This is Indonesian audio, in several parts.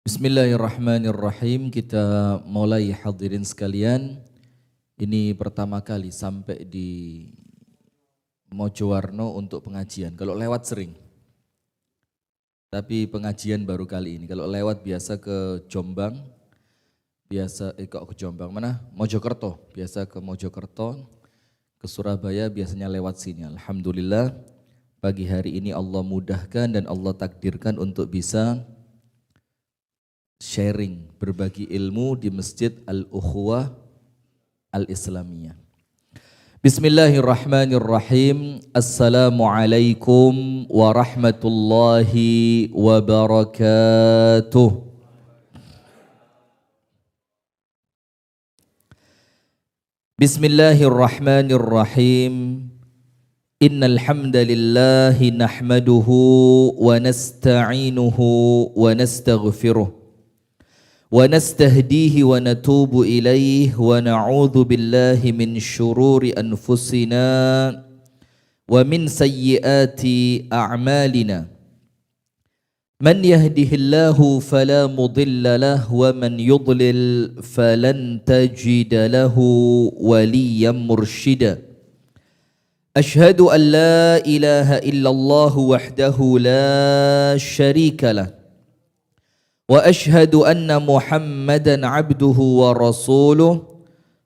Bismillahirrahmanirrahim. Kita mulai hadirin sekalian. Ini pertama kali sampai di Mojowarno untuk pengajian. Kalau lewat sering. Tapi pengajian baru kali ini. Kalau lewat biasa ke Jombang. Kok ke Jombang mana? Mojokerto. Biasa ke Mojokerto. Ke Surabaya biasanya lewat sini. Alhamdulillah pagi hari ini Allah mudahkan dan Allah takdirkan untuk bisa sharing, berbagi ilmu di Masjid Al-Ukhuwah Al-Islamiyah. Bismillahirrahmanirrahim. Assalamualaikum warahmatullahi wabarakatuh. Bismillahirrahmanirrahim. Innal hamdalillahi nahmaduhu wa nasta'inuhu wa nastaghfiruh. ونستهديه ونتوب إليه ونعوذ بالله من شرور أنفسنا ومن سيئات أعمالنا من يهده الله فلا مضل له ومن يضلل فلن تجد له وليا مرشدا أشهد أن لا إله إلا الله وحده لا شريك له وأشهد أن محمدًا عبده ورسوله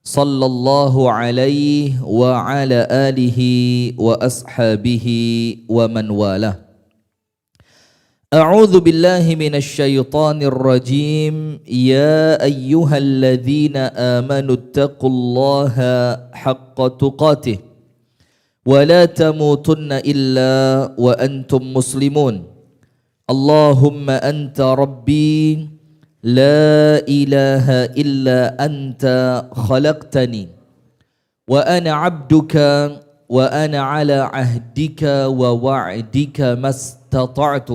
صلى الله عليه وعلى آله وأصحابه ومن والاه. أعوذ بالله من الشيطان الرجيم. يا أيها الذين آمنوا اتقوا الله حق تقاته ولا تموتن إلا وأنتم مسلمون. اللهم أنت ربي لا إله إلا أنت خلقتني وأنا عبدك وأنا على عهدك ووعدك ما استطعت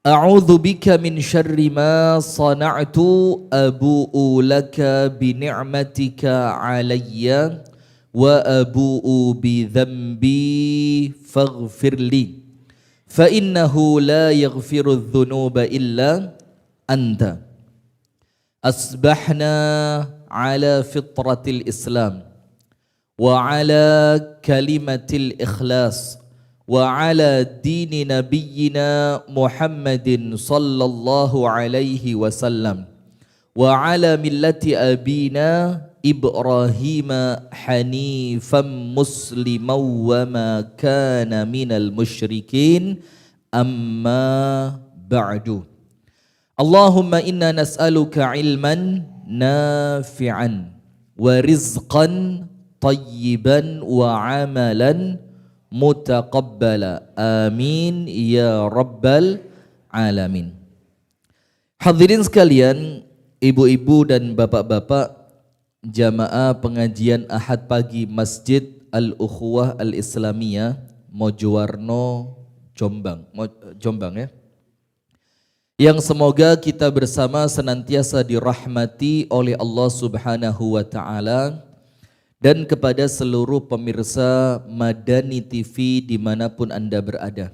أعوذ بك من شر ما صنعت أبوء لك بنعمتك علي وأبوء بذنبي فاغفر لي فإنه لا يغفر الذنوب إلا أنت. أصبحنا على فطرة الإسلام وعلى كلمة الإخلاص وعلى دين نبينا محمد صلى الله عليه وسلم وعلى ملة أبينا إبراهيم حنيفا مسلما وما كان من المشركين أما بعد. اللهم إنا نسألك علما نافعا ورزقا طيبا وعملا متقبلا آمين يا رب العالمين. Hadirin sekalian, ibu-ibu dan bapak-bapak, jamaah pengajian Ahad pagi Masjid Al-Ukhuwah Al-Islamiyah Mojowarno Jombang ya. Yang semoga kita bersama senantiasa dirahmati oleh Allah Subhanahu wa taala dan kepada seluruh pemirsa Madani TV dimanapun Anda berada.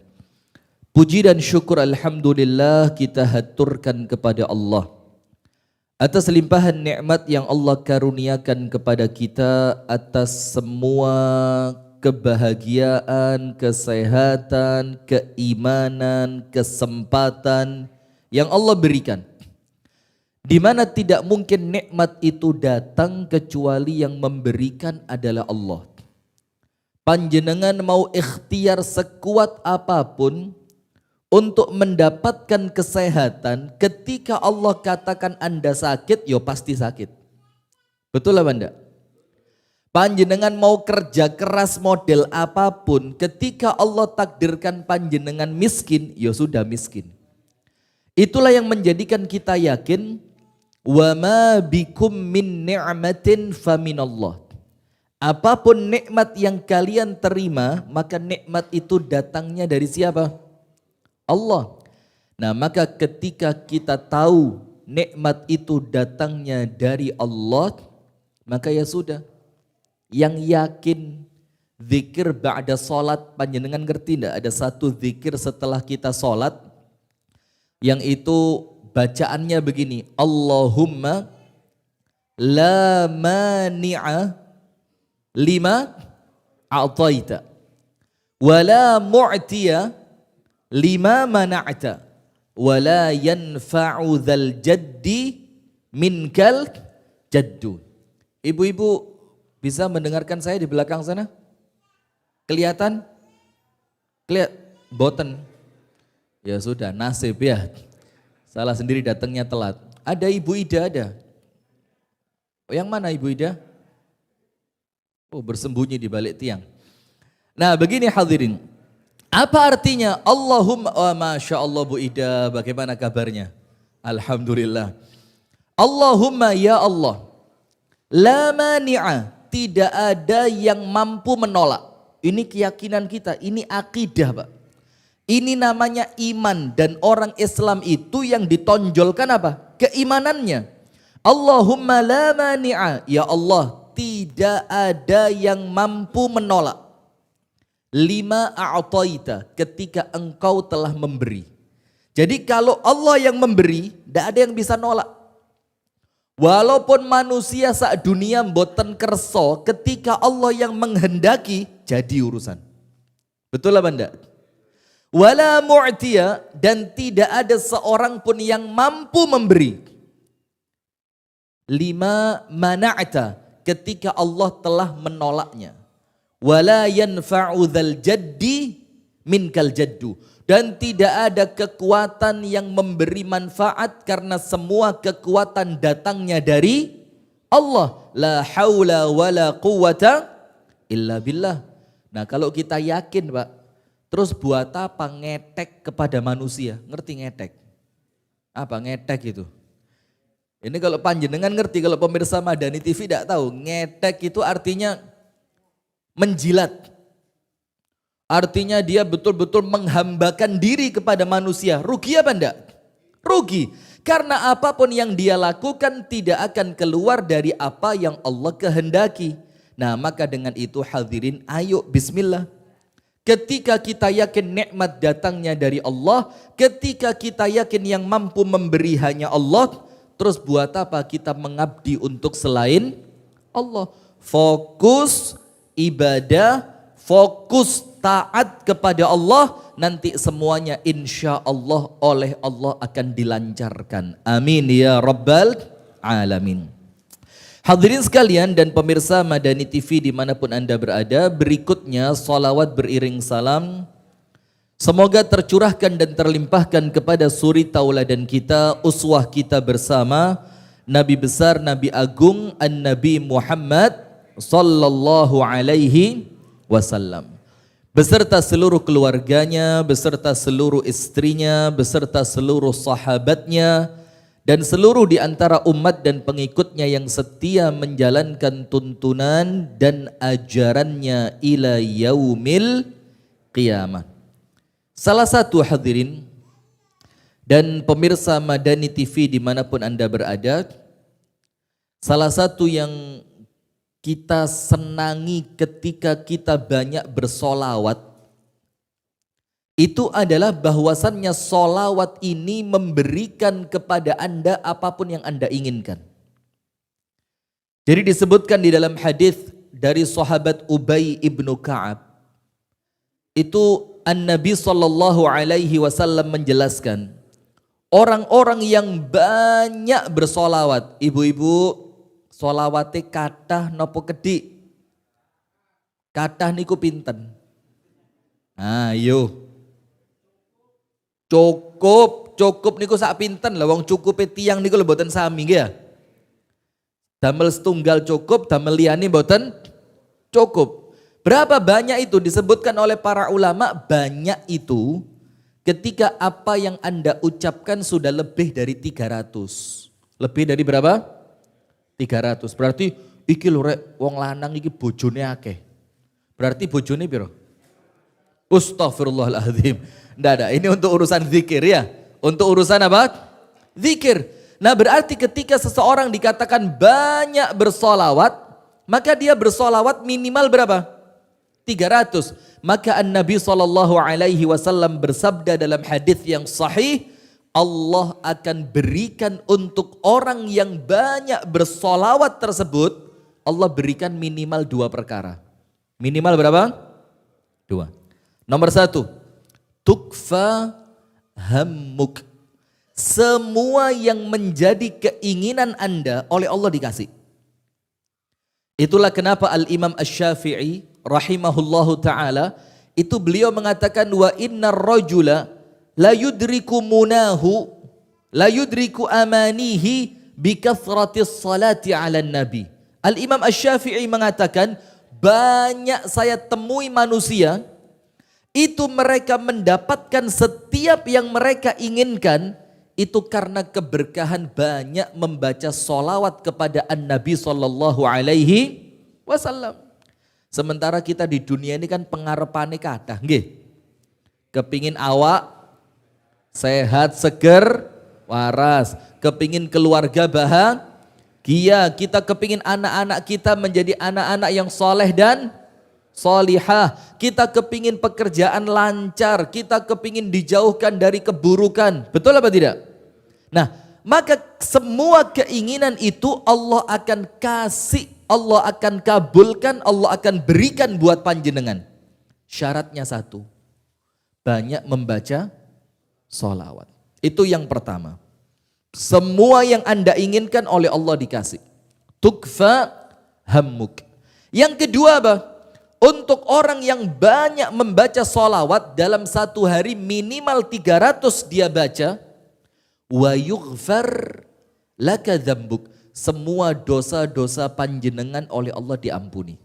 Puji dan syukur alhamdulillah kita haturkan kepada Allah atas limpahan nikmat yang Allah karuniakan kepada kita, atas semua kebahagiaan, kesehatan, keimanan, kesempatan yang Allah berikan. Di mana tidak mungkin nikmat itu datang kecuali yang memberikan adalah Allah. Panjenengan mau ikhtiar sekuat apapun untuk mendapatkan kesehatan, ketika Allah katakan Anda sakit, yo pasti sakit. Betul apa enggak? Panjenengan mau kerja keras model apapun, ketika Allah takdirkan panjenengan miskin, yo sudah miskin. Itulah yang menjadikan kita yakin, wa ma bikum min ni'matin faminallah. Apapun nikmat yang kalian terima, maka nikmat itu datangnya dari siapa? Allah. Nah, maka ketika kita tahu nikmat itu datangnya dari Allah, maka ya sudah. Yang yakin zikir ba'da salat, panjenengan ngerti enggak? Ada satu zikir setelah kita salat yang itu bacaannya begini, Allahumma la mani'a lima a'taita wa la mu'tiya lima mana'ta wa la yanfa'u dzal jaddi minkal jaddu. Ibu-ibu bisa mendengarkan saya di belakang sana? Kelihatan? Boten. Ya sudah, nasib ya. Salah sendiri datangnya telat. Ada Ibu Ida ada? Oh, yang mana Ibu Ida? Oh, bersembunyi di balik tiang. Nah, begini hadirin. Apa artinya Allahumma, oh, Masya Allah Bu Ida, bagaimana kabarnya? Alhamdulillah. Allahumma ya Allah, la mani'a, tidak ada yang mampu menolak. Ini keyakinan kita, ini akidah Pak. Ini namanya iman, dan orang Islam itu yang ditonjolkan apa? Keimanannya. Allahumma la mani'a, ya Allah, tidak ada yang mampu menolak. Lima a'taita, ketika engkau telah memberi. Jadi kalau Allah yang memberi, tidak ada yang bisa nolak. Walaupun manusia sak dunia mboten kerso, ketika Allah yang menghendaki, jadi urusan. Betul apa enggak? Wala mu'tiya, dan tidak ada seorang pun yang mampu memberi. Lima mana'ta, ketika Allah telah menolaknya. Wala yanfa'u dzal jaddi minkal jaddu, dan tidak ada kekuatan yang memberi manfaat karena semua kekuatan datangnya dari Allah. La haula wala quwata illa billah. Nah, kalau kita yakin Pak, terus buat apa ngetek kepada manusia? Ngerti ngetek? Apa ngetek itu? Ini kalau panjenengan ngerti, kalau pemirsa Madani TV tidak tahu. Ngetek itu artinya menjilat. Artinya dia betul-betul menghambakan diri kepada manusia. Rugi apa enggak? Rugi. Karena apapun yang dia lakukan tidak akan keluar dari apa yang Allah kehendaki. Nah, maka dengan itu hadirin, ayo bismillah. Ketika kita yakin nikmat datangnya dari Allah, ketika kita yakin yang mampu memberi hanya Allah, terus buat apa kita mengabdi untuk selain Allah? Fokus ibadah, fokus taat kepada Allah, nanti semuanya insya Allah oleh Allah akan dilancarkan. Amin ya Rabbal Alamin. Hadirin sekalian dan pemirsa Madani TV dimanapun Anda berada, berikutnya salawat beriring salam semoga tercurahkan dan terlimpahkan kepada suri tauladan kita, uswah kita bersama, Nabi besar, Nabi agung, An-Nabi Muhammad sallallahu alaihi wasallam, beserta seluruh keluarganya, beserta seluruh istrinya, beserta seluruh sahabatnya, dan seluruh di antara umat dan pengikutnya yang setia menjalankan tuntunan dan ajarannya ila yaumil qiyamah. Salah satu hadirin dan pemirsa Madani TV dimanapun Anda berada, salah satu yang kita senangi ketika kita banyak bersolawat, itu adalah bahwasannya solawat ini memberikan kepada Anda apapun yang Anda inginkan. Jadi disebutkan di dalam hadis dari sahabat Ubay ibnu Ka'ab, itu An-Nabi sallallahu alaihi wasallam menjelaskan, orang-orang yang banyak bersolawat, ibu-ibu, solawate kathah nopo kedik? Kathah niku pinten? Ayo. Cukup niku sak pinten lah, wong cukupe tiyang niku lho mboten sami nggih ya. Damel setunggal cukup, damel liyane mboten cukup. Berapa banyak itu disebutkan oleh para ulama? Banyak itu ketika apa yang Anda ucapkan sudah lebih dari 300. Lebih dari berapa? 300. Berarti iki lho rek, wong lanang iki bojone akeh. Berarti bojone piro? Astaghfirullahaladzim. Tidak, ini untuk urusan zikir ya. Untuk urusan apa? Zikir. Nah, berarti ketika seseorang dikatakan banyak bersolawat, maka dia bersolawat minimal berapa? 300. Maka An-Nabi SAW bersabda dalam hadis yang sahih, Allah akan berikan untuk orang yang banyak bersolawat tersebut, Allah berikan minimal 2 perkara. Minimal berapa? 2. Nomor 1, tukfa hammuk. Semua yang menjadi keinginan Anda oleh Allah dikasih. Itulah kenapa Al-Imam Asy-Syafi'i rahimahullahu ta'ala, itu beliau mengatakan wa innar rajula la yudriku munahu la yudriku amanihi bi kathratis salati 'alan nabi. Al-Imam Asy-Syafi'i mengatakan, banyak saya temui manusia itu mereka mendapatkan setiap yang mereka inginkan itu karena keberkahan banyak membaca solawat kepada An-Nabi sallallahu alaihi wasallam. Sementara kita di dunia ini kan pengarepane kathah nggih. Kepingin awak sehat, seger, waras. Kepingin keluarga bahagia. Kita kepingin anak-anak kita menjadi anak-anak yang soleh dan solihah. Kita kepingin pekerjaan lancar. Kita kepingin dijauhkan dari keburukan. Betul apa tidak? Nah, maka semua keinginan itu Allah akan kasih, Allah akan kabulkan, Allah akan berikan buat panjenengan. Syaratnya 1, banyak membaca sholawat. Itu yang pertama. Semua yang Anda inginkan oleh Allah dikasih. Tukfa hammuk. Yang kedua apa? Untuk orang yang banyak membaca sholawat dalam satu hari minimal 300 dia baca. Wa yughfar laka dzambuk. Semua dosa-dosa panjenengan oleh Allah diampuni.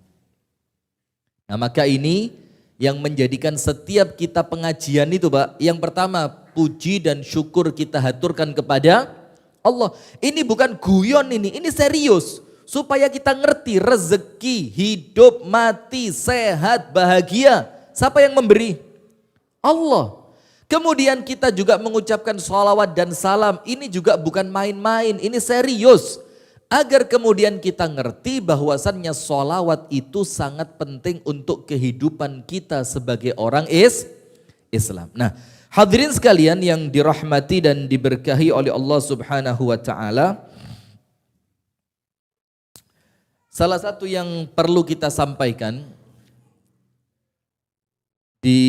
Nah maka ini yang menjadikan setiap kita pengajian itu Pak, yang pertama puji dan syukur kita haturkan kepada Allah. Ini bukan guyon ini serius. Supaya kita ngerti rezeki, hidup, mati, sehat, bahagia. Siapa yang memberi? Allah. Kemudian kita juga mengucapkan sholawat dan salam. Ini juga bukan main-main, ini serius. Agar kemudian kita ngerti bahwasannya sholawat itu sangat penting untuk kehidupan kita sebagai orang Islam. Nah, hadirin sekalian yang dirahmati dan diberkahi oleh Allah Subhanahu wa taala. Salah satu yang perlu kita sampaikan di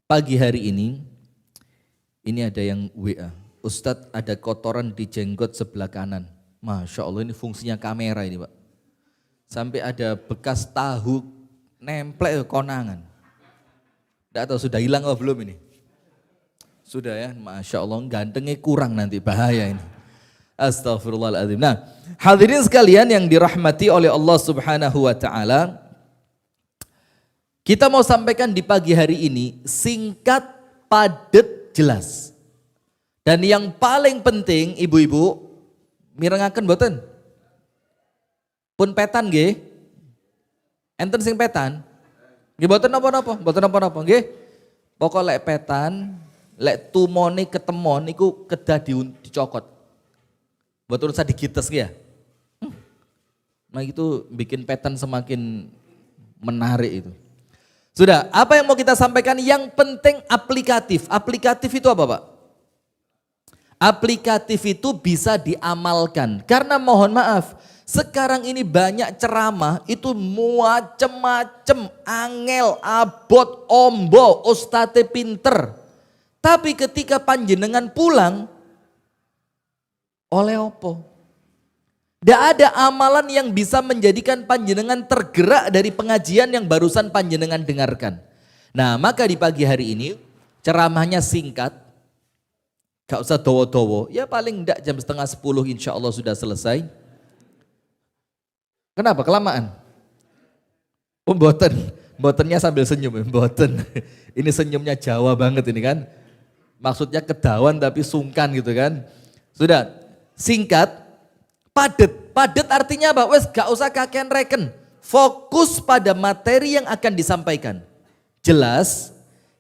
pagi hari ini ada yang WA. Ustadz, ada kotoran di jenggot sebelah kanan. Masya Allah, ini fungsinya kamera ini Pak. Sampai ada bekas tahu nemplek konangan. Tidak tahu sudah hilang atau belum ini? Sudah ya, Masya Allah, gantengnya kurang nanti, bahaya ini. Astaghfirullahaladzim. Nah, hadirin sekalian yang dirahmati oleh Allah Subhanahu wa taala, kita mau sampaikan di pagi hari ini singkat, padat, jelas. Dan yang paling penting ibu-ibu, mirengaken mboten? Pun petan nggih? Enten sing petan? Nggih mboten napa-napa, mboten napa-napa nggih. Pokok lek petan, lek tumone ketemon iku kedah dicokot. Mboten usah digites nggih ya. Nah itu bikin petan semakin menarik itu. Sudah, apa yang mau kita sampaikan? Yang penting aplikatif. Aplikatif itu apa Pak? Aplikatif itu bisa diamalkan. Karena mohon maaf, sekarang ini banyak ceramah itu macem-macem, angel, abot, ombo, ustate pinter. Tapi ketika panjenengan pulang, oleh opo? Tidak ada amalan yang bisa menjadikan panjenengan tergerak dari pengajian yang barusan panjenengan dengarkan. Nah maka di pagi hari ini ceramahnya singkat, gak usah dowo-dowo, ya paling enggak jam 9:30 insya Allah sudah selesai. Kenapa? Kelamaan? Oh mbotennya sambil senyum, mboten. Ini senyumnya Jawa banget ini kan. Maksudnya kedawan tapi sungkan gitu kan. Sudah, singkat. Padet artinya apa? Wes gak usah kakean reken. Fokus pada materi yang akan disampaikan. Jelas,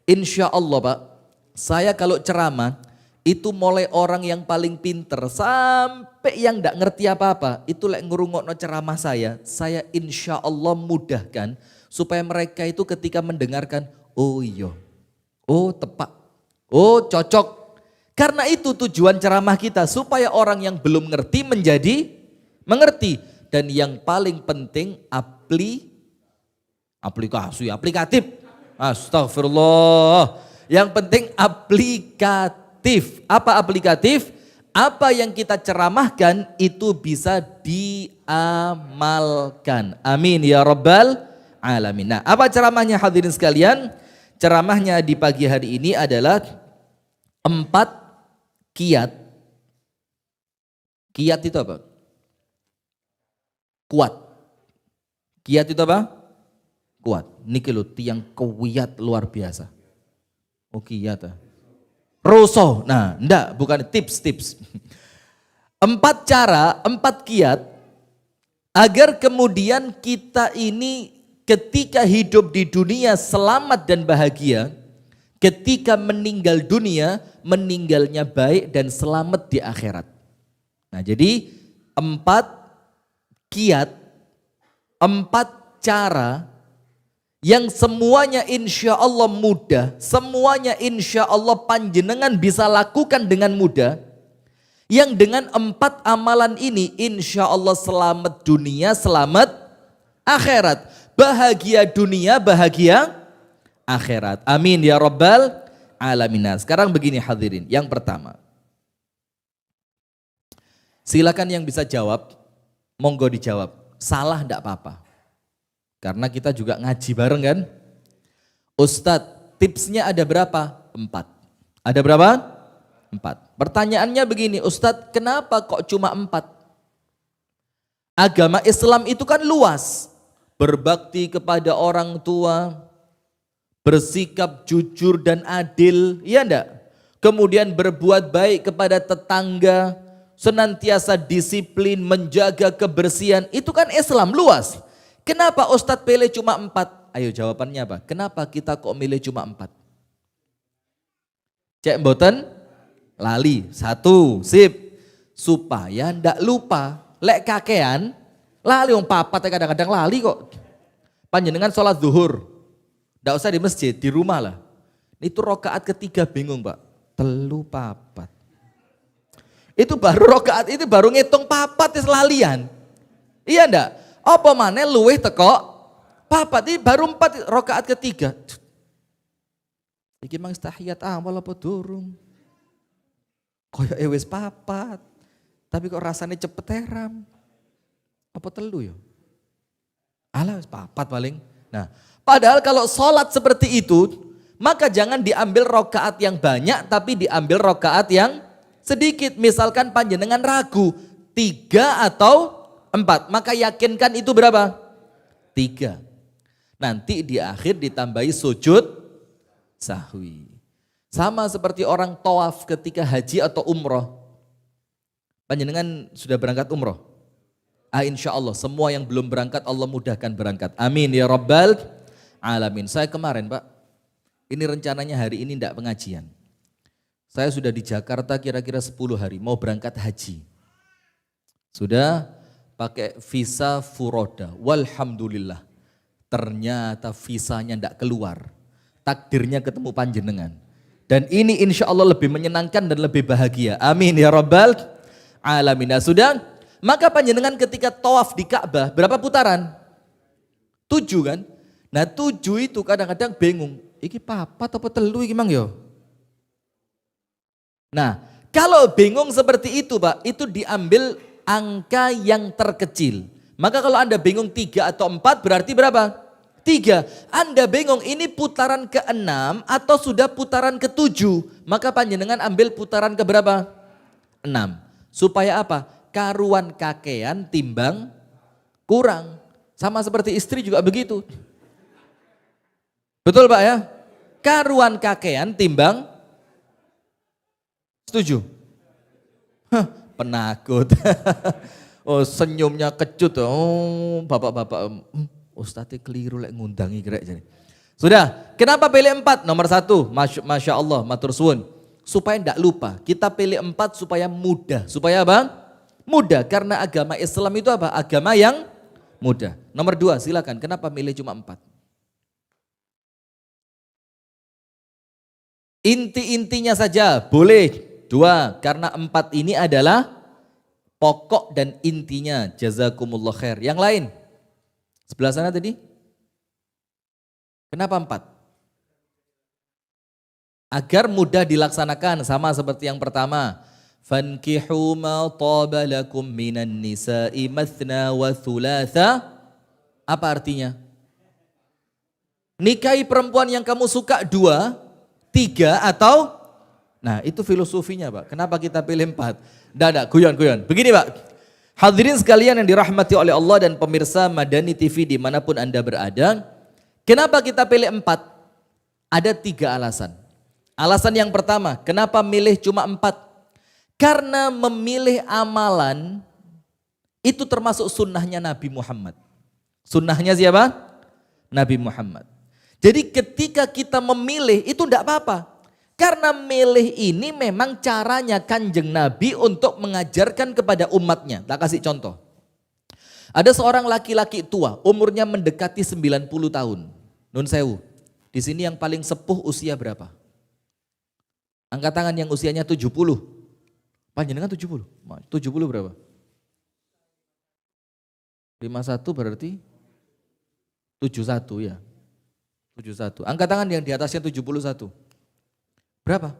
insya Allah Pak, saya kalau ceramah, itu mulai orang yang paling pinter sampai yang gak ngerti apa-apa. Itu lek ngurungokno ceramah saya insya Allah mudahkan. Supaya mereka itu ketika mendengarkan, oh iya, oh tepat, oh cocok. Karena itu tujuan ceramah kita, supaya orang yang belum ngerti menjadi mengerti. Dan yang paling penting aplikatif. Astagfirullah. Yang penting aplikatif. Apa aplikatif? Apa yang kita ceramahkan itu bisa diamalkan. Amin ya rabbal alamin. Nah, apa ceramahnya hadirin sekalian? Ceramahnya di pagi hari ini adalah 4 kiat. Kiat itu apa? Kuat. Kiat itu apa? Kuat. Niki lho tiang kuat luar biasa. Oh kiat. Roso. Nah, enggak, bukan tips. 4 cara, 4 kiat agar kemudian kita ini ketika hidup di dunia selamat dan bahagia, ketika meninggal dunia, meninggalnya baik dan selamat di akhirat. Nah, jadi 4 kiat, 4 cara yang semuanya insya Allah mudah, semuanya insya Allah panjenengan bisa lakukan dengan mudah, yang dengan 4 amalan ini insya Allah selamat dunia, selamat akhirat, bahagia dunia, bahagia akhirat. Amin ya rabbal alamin. Sekarang begini hadirin, yang pertama, silakan yang bisa jawab, monggo dijawab. Salah enggak apa-apa. Karena kita juga ngaji bareng kan. Ustadz, tipsnya ada berapa? 4. Ada berapa? 4. Pertanyaannya begini, Ustadz, kenapa kok cuma 4? Agama Islam itu kan luas. Berbakti kepada orang tua, bersikap jujur dan adil, iya enggak? Kemudian berbuat baik kepada tetangga, senantiasa disiplin, menjaga kebersihan, itu kan Islam luas. Kenapa Ustadz pilih cuma 4? Ayo jawabannya apa? Kenapa kita kok milih cuma 4? Cek mboten? Lali. 1, sip. Supaya ndak lupa. Lek kakean, lali wong papat kadang-kadang lali kok. Panjenengan sholat zuhur. Ndak usah di masjid, di rumah lah. Itu rokaat ketiga bingung Pak. 3, 4. Itu baru rokaat, itu baru ngitung papat is lalian. Iya ndak? Apa maneh luweh teko papat, ini baru 4 rokaat ketiga. Iki mang tahiyat awal apa durung? Koyo wis papat. Tapi kok rasanya cepet teram. Apa 3 ya? Alah wis papat paling. Nah, padahal kalau sholat seperti itu, maka jangan diambil rokaat yang banyak, tapi diambil rokaat yang sedikit. Misalkan panjenengan ragu 3 atau 4, maka yakinkan itu berapa? 3. Nanti di akhir ditambahi sujud sahwi. Sama seperti orang tawaf ketika haji atau umroh. Panjenengan sudah berangkat umroh? Insya Allah semua yang belum berangkat Allah mudahkan berangkat. Amin ya rabbal alamin. Saya kemarin Pak, ini rencananya hari ini tidak pengajian. Saya sudah di Jakarta kira-kira 10 hari mau berangkat haji. Sudah pakai visa furoda, walhamdulillah. Ternyata visanya tidak keluar, takdirnya ketemu panjenengan. Dan ini insya Allah lebih menyenangkan dan lebih bahagia. Amin ya rabbal alamin. Nah, sudah, maka panjenengan ketika tawaf di Ka'bah berapa putaran? 7 kan? Nah 7 itu kadang-kadang bingung, iki papat apa 3 iki mang yo? Nah kalau bingung seperti itu Pak, itu diambil angka yang terkecil. Maka kalau Anda bingung 3 atau 4 berarti berapa? 3. Anda bingung ini putaran ke-6 atau sudah putaran ke-7. Maka panjenengan ambil putaran ke berapa? 6. Supaya apa? Karuan kakean timbang kurang. Sama seperti istri juga begitu. Betul Pak ya? Karuan kakean timbang. Setuju? Penakut. Oh senyumnya kecut. Oh bapak-bapak. Ustadz keliru lek ngundangi gerek jadi. Sudah, kenapa pilih 4? Nomor 1, Masya Allah, matur suwun. Supaya tidak lupa, kita pilih 4 supaya mudah. Supaya apa? Mudah, karena agama Islam itu apa? Agama yang mudah. Nomor 2, silakan, kenapa milih cuma 4? Inti-intinya saja, boleh Dua, karena 4 ini adalah pokok dan intinya. Jazakumullah khair. Yang lain? Sebelah sana tadi? Kenapa 4? Agar mudah dilaksanakan, sama seperti yang pertama. Fankihu ma taba lakum minan nisa'i mathna wa thulatha. Apa artinya? Nikahi perempuan yang kamu suka 2, 3 atau? Nah itu filosofinya Pak. Kenapa kita pilih 4? Tidak, guyon. Begini Pak. Hadirin sekalian yang dirahmati oleh Allah dan pemirsa Madani TV dimanapun Anda berada. Kenapa kita pilih 4? Ada 3 alasan. Alasan yang pertama, kenapa milih cuma 4? Karena memilih amalan itu termasuk sunnahnya Nabi Muhammad. Sunnahnya siapa? Nabi Muhammad. Jadi ketika kita memilih itu tidak apa-apa. Karena milih ini memang caranya Kanjeng Nabi untuk mengajarkan kepada umatnya. Tak kasih contoh. Ada seorang laki-laki tua, umurnya mendekati 90 tahun. Nun sewu. Di sini yang paling sepuh usia berapa? Angkat tangan yang usianya 70. Panjenengan 70? 70 berapa? 51 berarti 71 ya. 71. Angkat tangan yang di atasnya 71. Berapa?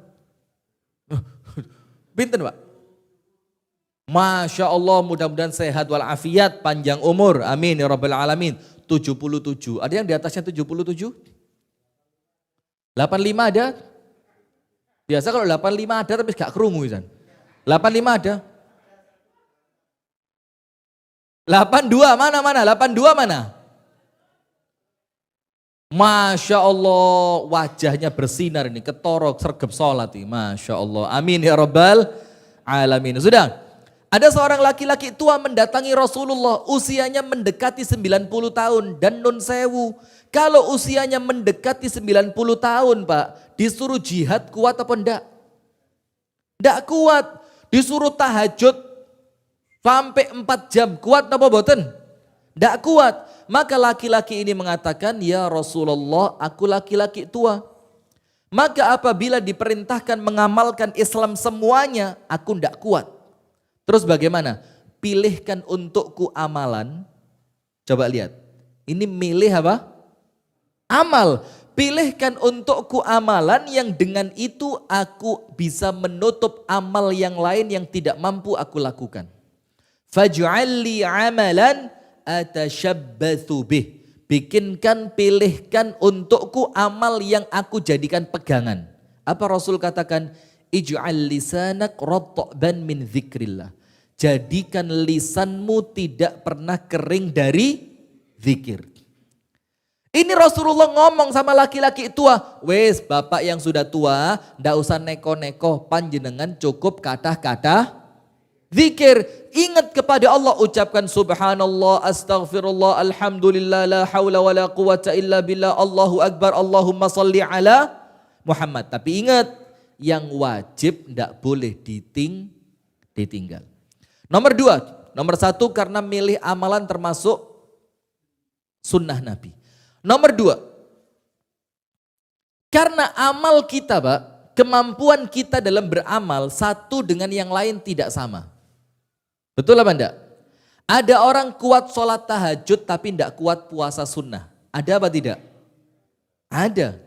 Pinten Pak? Masya Allah, mudah-mudahan sehat walafiat, panjang umur. Amin ya rabbal alamin. 77. Ada yang di atasnya 77? 85 ada? Biasa kalau 85 ada tapi gak kerungu kan. 85 ada? 82 mana? 82 mana? Masya Allah, wajahnya bersinar ini, ketorok, sergap sholat ini. Masya Allah, amin ya rabbal alamin. Sudah, ada seorang laki-laki tua mendatangi Rasulullah, usianya mendekati 90 tahun dan nun sewu. Kalau usianya mendekati 90 tahun Pak, disuruh jihad kuat apa enggak? Enggak kuat. Disuruh tahajud sampai 4 jam, kuat apa boten? Enggak kuat. Maka laki-laki ini mengatakan, ya Rasulullah, aku laki-laki tua. Maka apabila diperintahkan mengamalkan Islam semuanya, aku enggak kuat. Terus bagaimana? Pilihkan untukku amalan. Coba lihat. Ini milih apa? Amal. Pilihkan untukku amalan yang dengan itu aku bisa menutup amal yang lain yang tidak mampu aku lakukan. Faj'alli amalan atashabbathu bih. Bikinkan, pilihkan untukku amal yang aku jadikan pegangan. Apa Rasul katakan? Ij'al lisanak ratban min dzikrillah. Jadikan lisanmu tidak pernah kering dari zikir. Ini Rasulullah ngomong sama laki-laki tua, wes bapak yang sudah tua, ndak usah neko-neko, panjenengan cukup kata-kata zikir. Ingat kepada Allah, ucapkan subhanallah, astaghfirullah, alhamdulillah, la haula wa la quwata illa billah, Allahu akbar, Allahumma salli ala Muhammad. Tapi ingat, yang wajib ndak boleh ditinggal. Nomor 2, nomor 1 karena milih amalan termasuk sunnah Nabi. Nomor 2, karena amal kita Pak, kemampuan kita dalam beramal satu dengan yang lain tidak sama. Betul apa enggak? Ada orang kuat sholat tahajud tapi enggak kuat puasa sunnah. Ada apa tidak? Ada.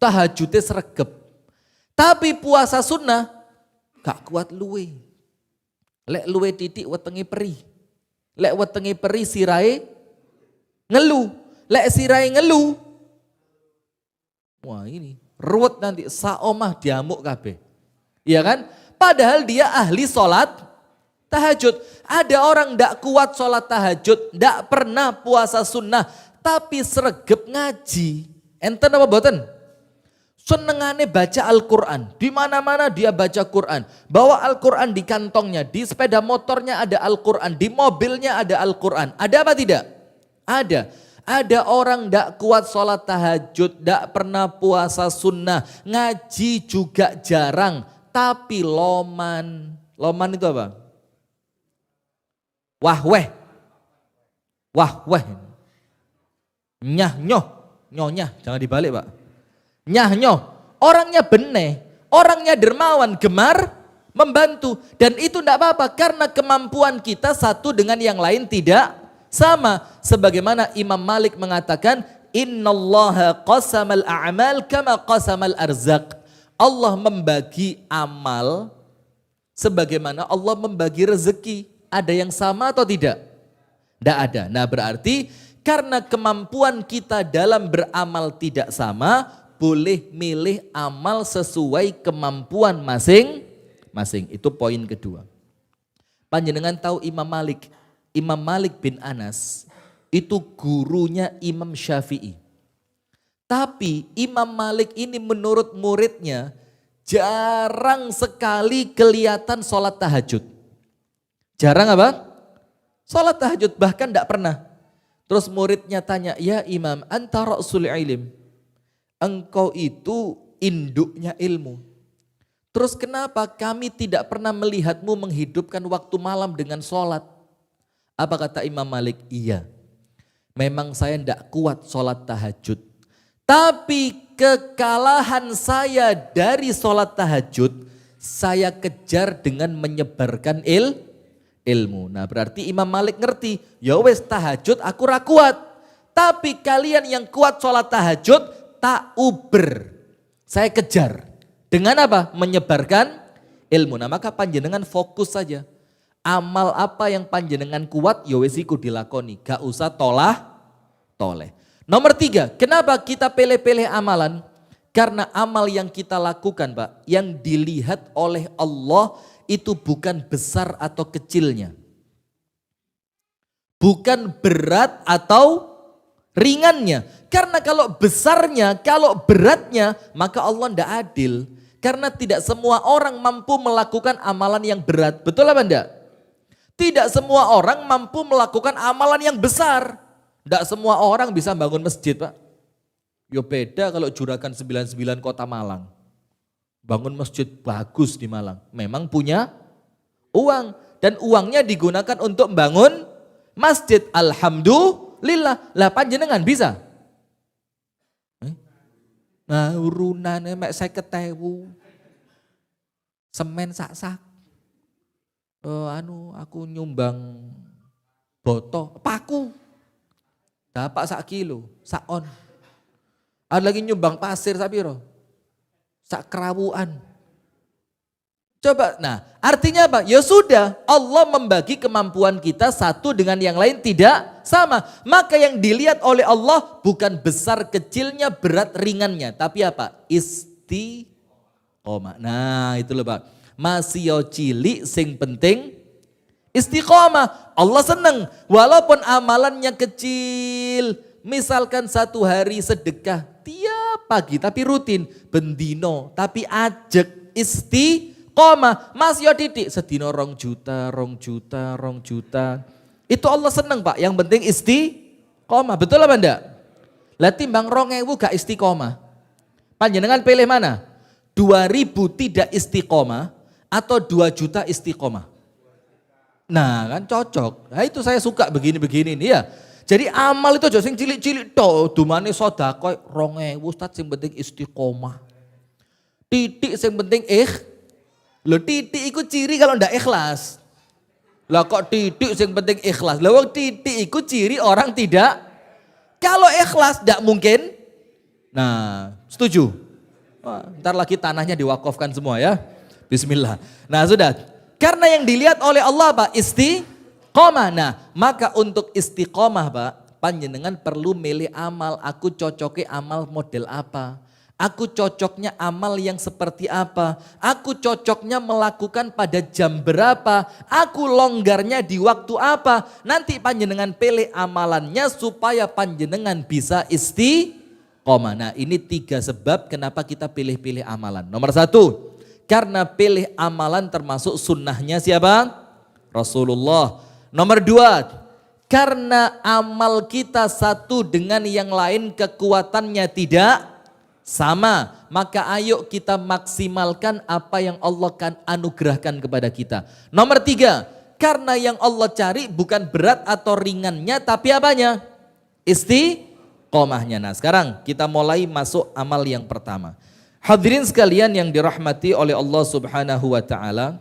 Tahajudnya sregep. Tapi puasa sunnah gak kuat luwe. Lek luwe titik wetenge peri. Lek wetenge peri sirai ngeluh. Lek sirai ngeluh, wah ini ruwet nanti, saomah diamuk kabeh. Iya kan? Padahal dia ahli sholat tahajud. Ada orang ndak kuat sholat tahajud, ndak pernah puasa sunnah, tapi sregep ngaji. Enten apa boten? Senengane baca Al-Quran, di mana-mana dia baca Quran. Bawa Al-Quran di kantongnya, di sepeda motornya ada Al-Quran, di mobilnya ada Al-Quran. Ada apa tidak? Ada. Ada orang tidak kuat sholat tahajud, tidak pernah puasa sunnah, ngaji juga jarang, tapi loman. Loman itu apa? Wahweh. Wahweh. Nyah nyoh. Nyonya, jangan dibalik Pak. Nyah nyoh. Orangnya benih, orangnya dermawan, gemar membantu. Dan itu tidak apa-apa karena kemampuan kita satu dengan yang lain tidak sama. Sebagaimana Imam Malik mengatakan, innallaha qasamal a'mal kama qasamal arzaq. Allah membagi amal sebagaimana Allah membagi rezeki. Ada yang sama atau tidak? Tidak ada. Nah berarti karena kemampuan kita dalam beramal tidak sama, boleh milih amal sesuai kemampuan masing-masing. Itu poin kedua. Panjenengan tahu Imam Malik. Imam Malik bin Anas itu gurunya Imam Syafi'i. Tapi Imam Malik ini menurut muridnya jarang sekali kelihatan sholat tahajud. Jarang apa? Sholat tahajud, bahkan tidak pernah. Terus muridnya tanya, ya Imam, anta ra'sul ilm. Engkau itu induknya ilmu. Terus kenapa kami tidak pernah melihatmu menghidupkan waktu malam dengan sholat? Apa kata Imam Malik? Iya, memang saya tidak kuat sholat tahajud. Tapi kekalahan saya dari sholat tahajud, saya kejar dengan menyebarkan ilmu. Nah berarti Imam Malik ngerti, ya wes tahajud aku ra kuat. Tapi kalian yang kuat sholat tahajud, tak uber. Saya kejar. Dengan apa? Menyebarkan ilmu. Nah maka panjenengan fokus saja. Amal apa yang panjenengan kuat, ya wes iku dilakoni. Gak usah toleh. Nomor 3, kenapa kita pilih-pilih amalan? Karena amal yang kita lakukan Pak, yang dilihat oleh Allah itu bukan besar atau kecilnya. Bukan berat atau ringannya. Karena kalau besarnya, kalau beratnya, maka Allah tidak adil. Karena tidak semua orang mampu melakukan amalan yang berat. Betul apa enggak? Tidak semua orang mampu melakukan amalan yang besar. Tidak semua orang bisa bangun masjid Pak. Yo beda kalau Juragan 99 Kota Malang. Bangun masjid bagus di Malang. Memang punya uang. Dan uangnya digunakan untuk membangun masjid. Alhamdulillah. Lah panjenengan bisa? Nah urunannya mek 50.000. Semen sak-sak. Aku nyumbang boto, paku. Dapat sak kilo, sak on. Ada lagi nyumbang pasir sak piro? Sak kerawuan. Coba, nah artinya apa? Ya sudah, Allah membagi kemampuan kita satu dengan yang lain tidak sama. Maka yang dilihat oleh Allah bukan besar kecilnya, berat ringannya. Tapi apa? Istiqomah. Nah itu loh Pak. Masih yo cilik sing penting istiqomah. Allah senang walaupun amalannya kecil. Misalkan satu hari sedekah tiap pagi tapi rutin. Bendino tapi ajek istiqomah. Mas yo titik sedino 2 juta. Itu Allah senang Pak. Yang penting istiqomah. Betul apa enggak? Lah timbang 2.000 gak istiqomah. Panjenengan pilih mana? 2.000 tidak istiqomah atau 2 juta istiqomah? Nah kan cocok. Nah itu saya suka begini-begini nih ya. Jadi amal itu aja sing cilik-cilik toh. Dumane sedekah 2.000 Ustaz sing penting istiqomah. Titik sing penting Loh titik iku ciri kalau ndak ikhlas. Lah kok titik sing penting ikhlas. Lah wong titik iku ciri orang tidak. Kalau ikhlas ndak mungkin. Nah setuju. Wah, ntar lagi tanahnya diwakafkan semua ya. Bismillah. Nah sudah. Karena yang dilihat oleh Allah Pak istiqomah. Nah maka untuk istiqomah Pak, panjenengan perlu milih amal. Aku cocoknya amal model apa? Aku cocoknya amal yang seperti apa? Aku cocoknya melakukan pada jam berapa? Aku longgarnya di waktu apa? Nanti panjenengan pilih amalannya supaya panjenengan bisa istiqomah. Nah ini 3 sebab kenapa kita pilih-pilih amalan. Nomor 1, karena pilih amalan termasuk sunnahnya siapa? Rasulullah. Nomor 2, karena amal kita satu dengan yang lain kekuatannya tidak sama. Maka ayo kita maksimalkan apa yang Allah kan anugerahkan kepada kita. Nomor 3, karena yang Allah cari bukan berat atau ringannya tapi apanya? Istiqomahnya. Nah sekarang kita mulai masuk amal yang pertama. Hadirin sekalian yang dirahmati oleh Allah Subhanahu wa taala.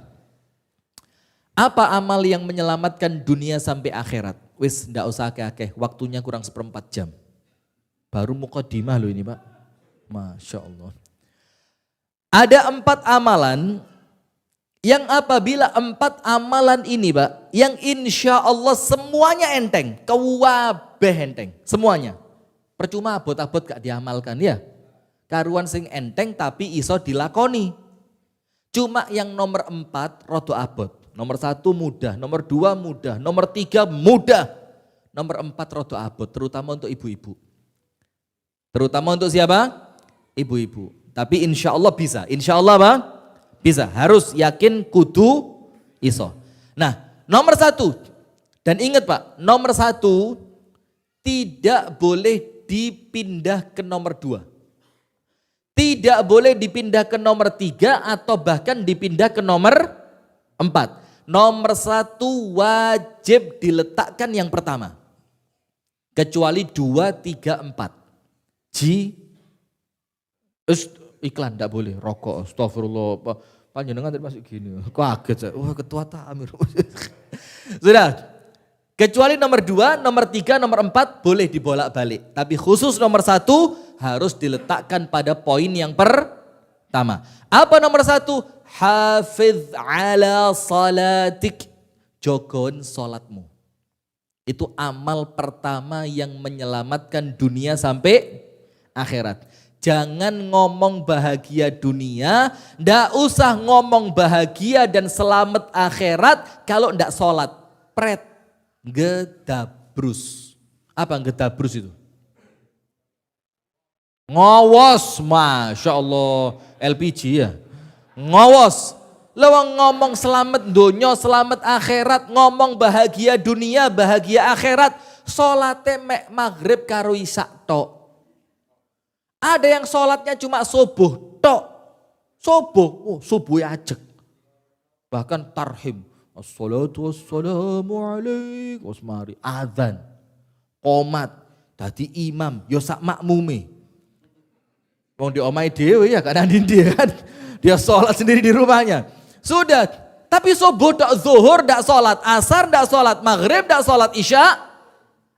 Apa amal yang menyelamatkan dunia sampai akhirat? Wis ndak usah akeh-akeh, waktunya kurang 1/4 jam. Baru mukadimah loh ini Pak. Masya Allah. Ada 4 amalan yang apabila 4 amalan ini Pak, yang insya Allah semuanya enteng, kewabeh enteng, semuanya. Percuma abot-abot gak diamalkan ya. Karuan sing enteng tapi iso dilakoni. Cuma yang nomor 4 rodo abot. Nomor 1 mudah, nomor 2 mudah, nomor 3 mudah. Nomor 4 rodo abot, terutama untuk ibu-ibu. Terutama untuk siapa? Ibu-ibu. Tapi insya Allah bisa, insya Allah Bang, bisa. Harus yakin kudu iso. Nah nomor 1, dan ingat Pak, nomor 1 tidak boleh dipindah ke nomor 2. Tidak boleh dipindah ke nomor 3 atau bahkan dipindah ke nomor 4. Nomor 1 wajib diletakkan yang pertama. Kecuali 2, 3, 4. Iklan tidak boleh, rokok, astagfirullah. Panjenengan tadi masuk gini, kaget saya. Wah ketua Tamir. Sudah, kecuali nomor 2, nomor 3, nomor 4 boleh dibolak-balik. Tapi khusus nomor 1 harus diletakkan pada poin yang pertama. Apa nomor 1? Hafiz ala salatik. Jogon salatmu. Itu amal pertama yang menyelamatkan dunia sampai akhirat. Jangan ngomong bahagia dunia, ndak usah ngomong bahagia dan selamat akhirat kalau ndak sholat. Pret, gedabrus. Apa gedabrus itu? Ngowos, Masya Allah, LPG ya. Ngowos, lewang ngomong selamat dunia, selamat akhirat, ngomong bahagia dunia, bahagia akhirat. Sholatnya mek maghrib karo isya tok. Ada yang sholatnya cuma subuh tok. Subuh, subuh ya ajek. Bahkan tarhim. Assalatu wassalamu alaikum. Mari adzan. Qomat. Dadi imam. Yo sak makmume. Wong di omai dewe ya kan dia kan. Dia sholat sendiri di rumahnya. Sudah. Tapi subuh dak, zuhur dak sholat. Asar dak sholat. Maghrib dak sholat. Isya.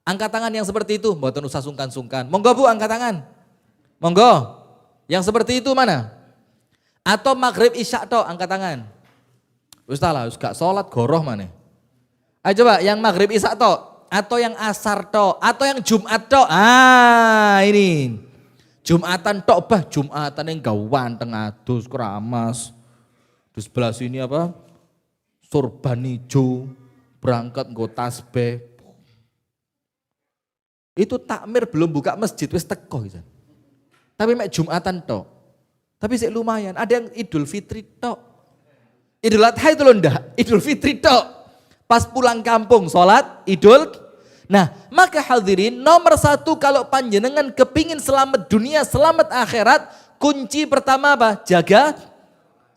Angkat tangan yang seperti itu. Mboten usah sungkan-sungkan. Monggo Bu angkat tangan. Monggo, yang seperti itu mana? Atau maghrib isya tok, angkat tangan. Ustaz lah, gak sholat goroh mana? Ayo coba yang maghrib isya tok, atau yang asar tok, atau yang Jumat tok. Ah ini, Jumatan tok bah, Jumatan yang gawanteng adus, keramas. Di sebelah sini apa? Sorban hijau, berangkat nggo tasbih. Itu takmir belum buka masjid, wis teko gitu. Tapi mek Jumatan tok. Tapi sih lumayan, ada yang Idul Fitri tok. Idul Adha itu loh ndak, Idul Fitri tok. Pas pulang kampung sholat Idul. Nah maka hadirin nomor 1 kalau panjenengan kepingin selamat dunia, selamat akhirat. Kunci pertama apa? Jaga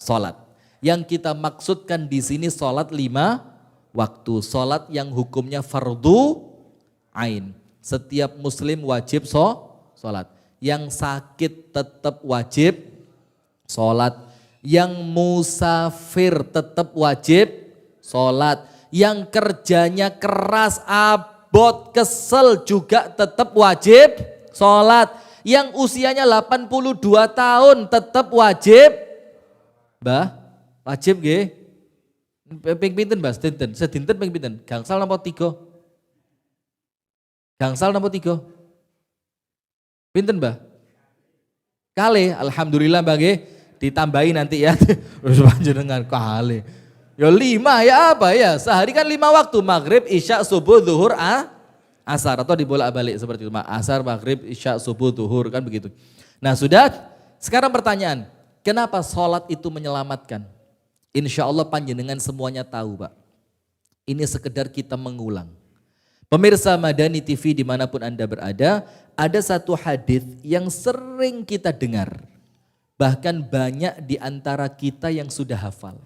sholat. Yang kita maksudkan di sini sholat 5 waktu. Sholat yang hukumnya fardu ain. Setiap muslim wajib sholat. Yang sakit tetap wajib sholat. Yang musafir tetap wajib sholat. Yang kerjanya keras, abot, kesel juga tetap wajib sholat. Yang usianya 82 tahun tetap wajib. Mbah, wajib nggih? Ping pinten Mbah? Sedinten ping pinten? Gangsal napa 3? Gangsal napa 3? Pinten Mbah? Kali, alhamdulillah Mbah nggih. Ditambahi nanti ya. Terus panjenengan kali. Ya 5 ya apa ya? Sehari kan 5 waktu, maghrib, isya, subuh, zuhur, asar atau dibolak-balik seperti itu. Asar, maghrib, isya, subuh, zuhur kan begitu. Nah sudah, sekarang pertanyaan, kenapa sholat itu menyelamatkan? Insya Allah panjenengan semuanya tahu Pak. Ini sekedar kita mengulang. Pemirsa Madani TV dimanapun Anda berada, ada satu hadis yang sering kita dengar. Bahkan banyak di antara kita yang sudah hafal.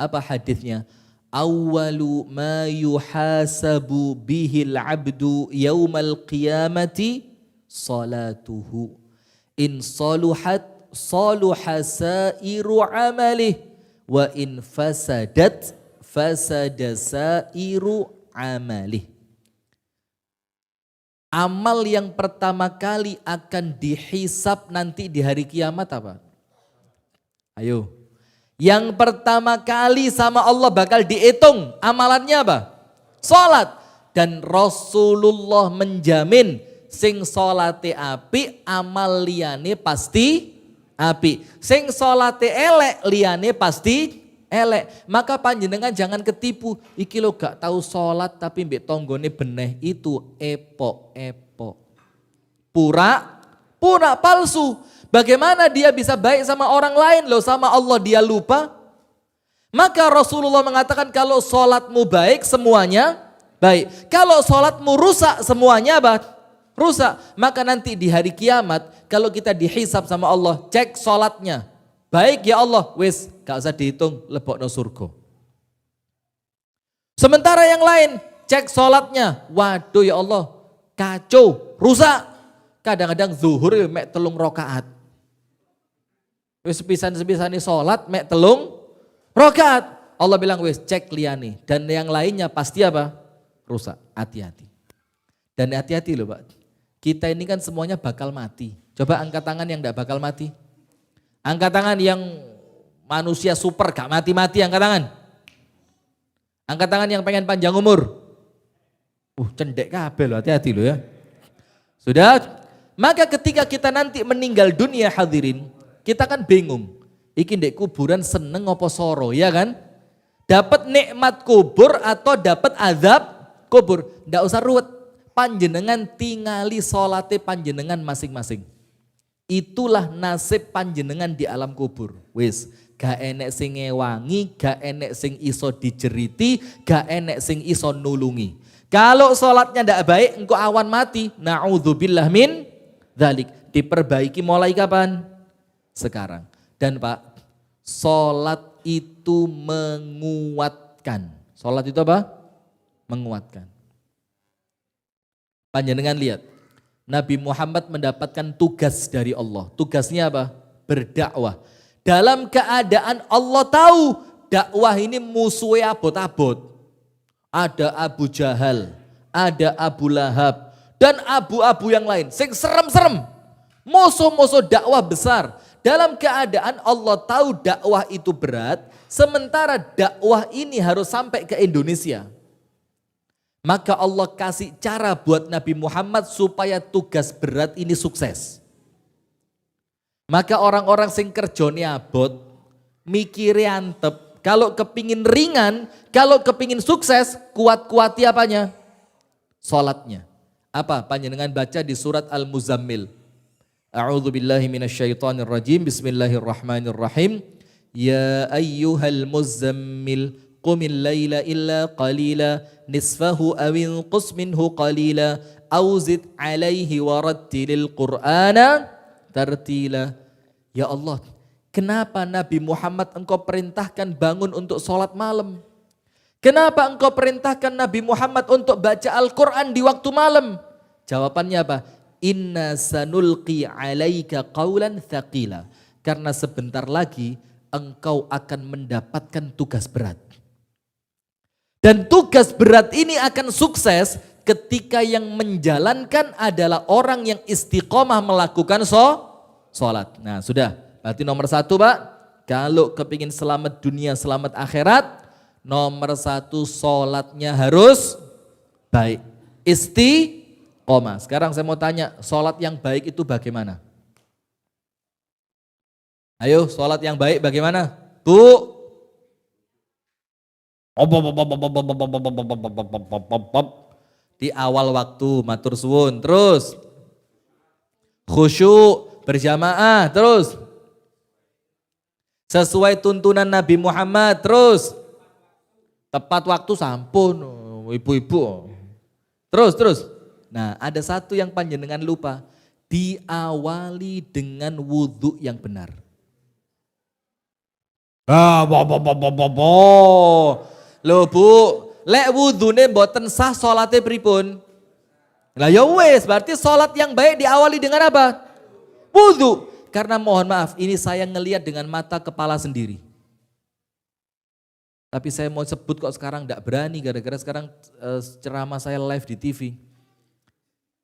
Apa hadisnya? Awwalu ma yuhasabu bihil abdu yaumal qiyamati salatuhu. In saluhat saluha sairu amalih wa in fasadat fasada sairu amalih. Amal yang pertama kali akan dihisab nanti di hari kiamat apa? Ayo. Yang pertama kali sama Allah bakal dihitung amalannya apa? Salat. Dan Rasulullah menjamin sing salate api amal liyane pasti api. Sing salate elek liyane pasti elek. Maka panjenengan jangan ketipu. Iki lo gak tahu salat tapi mbek tonggone beneh itu epok-epok. Pura palsu. Bagaimana dia bisa baik sama orang lain loh, sama Allah dia lupa? Maka Rasulullah mengatakan kalau salatmu baik semuanya baik. Kalau salatmu rusak semuanya apa? Rusak. Maka nanti di hari kiamat kalau kita dihisab sama Allah, cek salatnya. Baik ya Allah, wis gak usah dihitung, lebokno surga. Sementara yang lain, cek salatnya. Waduh ya Allah, kacau, rusak. Kadang-kadang zuhur mek 3 rakaat. Wis sepisan-sepisane salat mek 3 rakaat. Allah bilang wis cek liyane dan yang lainnya pasti apa? Rusak. Hati-hati. Dan hati-hati loh Pak. Kita ini kan semuanya bakal mati. Coba angkat tangan yang enggak bakal mati. Angkat tangan yang manusia super gak mati-mati, angkat tangan. Angkat tangan yang pengen panjang umur. Cendek kabeh loh, hati-hati loh ya. Sudah? Maka ketika kita nanti meninggal dunia hadirin, kita kan bingung. Iki ndek kuburan seneng apa soro, ya kan? Dapat nikmat kubur atau dapat azab kubur. Ndak usah ruwet. Panjenengan tingali salate panjenengan masing-masing. Itulah nasib panjenengan di alam kubur. Wis, gak enek sing ngewangi, gak enek sing iso dijeriti, gak enek sing iso nulungi. Kalau sholatnya ndak baik, engkau awan mati. Na'udzubillah min dzalik. Diperbaiki mulai kapan? Sekarang. Dan Pak, sholat itu menguatkan. Sholat itu apa? Menguatkan. Panjenengan lihat. Nabi Muhammad mendapatkan tugas dari Allah. Tugasnya apa? Berdakwah. Dalam keadaan Allah tahu dakwah ini musuhnya abot-abot. Ada Abu Jahal, ada Abu Lahab, dan abu-abu yang lain. Sing serem-serem. Musuh-musuh dakwah besar. Dalam keadaan Allah tahu dakwah itu berat, sementara dakwah ini harus sampai ke Indonesia. Maka Allah kasih cara buat Nabi Muhammad supaya tugas berat ini sukses. Maka orang-orang sing kerjone abot, mikire antep, kalau kepingin ringan, kalau kepingin sukses, kuat-kuati apanya? Salatnya. Apa? Panjenengan baca di surat Al-Muzammil. A'udzubillahi minasyaitonirrajim. Bismillahirrahmanirrahim. Ya ayyuhal muzammil qumil laila illa qalila nisfahu awin qus minhu qalila auzid alaihi warattilil qur'ana tartila. Ya Allah, kenapa Nabi Muhammad engkau perintahkan bangun untuk sholat malam? Kenapa engkau perintahkan Nabi Muhammad untuk baca Al-Quran di waktu malam? Jawabannya apa? Inna sanulqi alaika qawlan thaqila. Karena sebentar lagi engkau akan mendapatkan tugas berat. Dan tugas berat ini akan sukses ketika yang menjalankan adalah orang yang istiqomah melakukan sholat. Nah sudah, berarti nomor 1 Pak, kalau kepingin selamat dunia, selamat akhirat, nomor 1 sholatnya harus baik. Istiqomah. Sekarang saya mau tanya, sholat yang baik itu bagaimana? Ayo, sholat yang baik bagaimana? Bu. Di awal waktu matur suwun, terus khusyuk berjamaah, terus sesuai tuntunan Nabi Muhammad, terus tepat waktu sampun ibu-ibu, terus. Nah ada satu yang panjenengan lupa, diawali dengan wudhu yang benar. Loh Bu, lek wudune mboten sah salate pripun? Lah ya wis, berarti salat yang baik diawali dengan apa? Wudhu. Karena mohon maaf, ini saya ngelihat dengan mata kepala sendiri. Tapi saya mau sebut kok sekarang enggak berani gara-gara sekarang ceramah saya live di TV.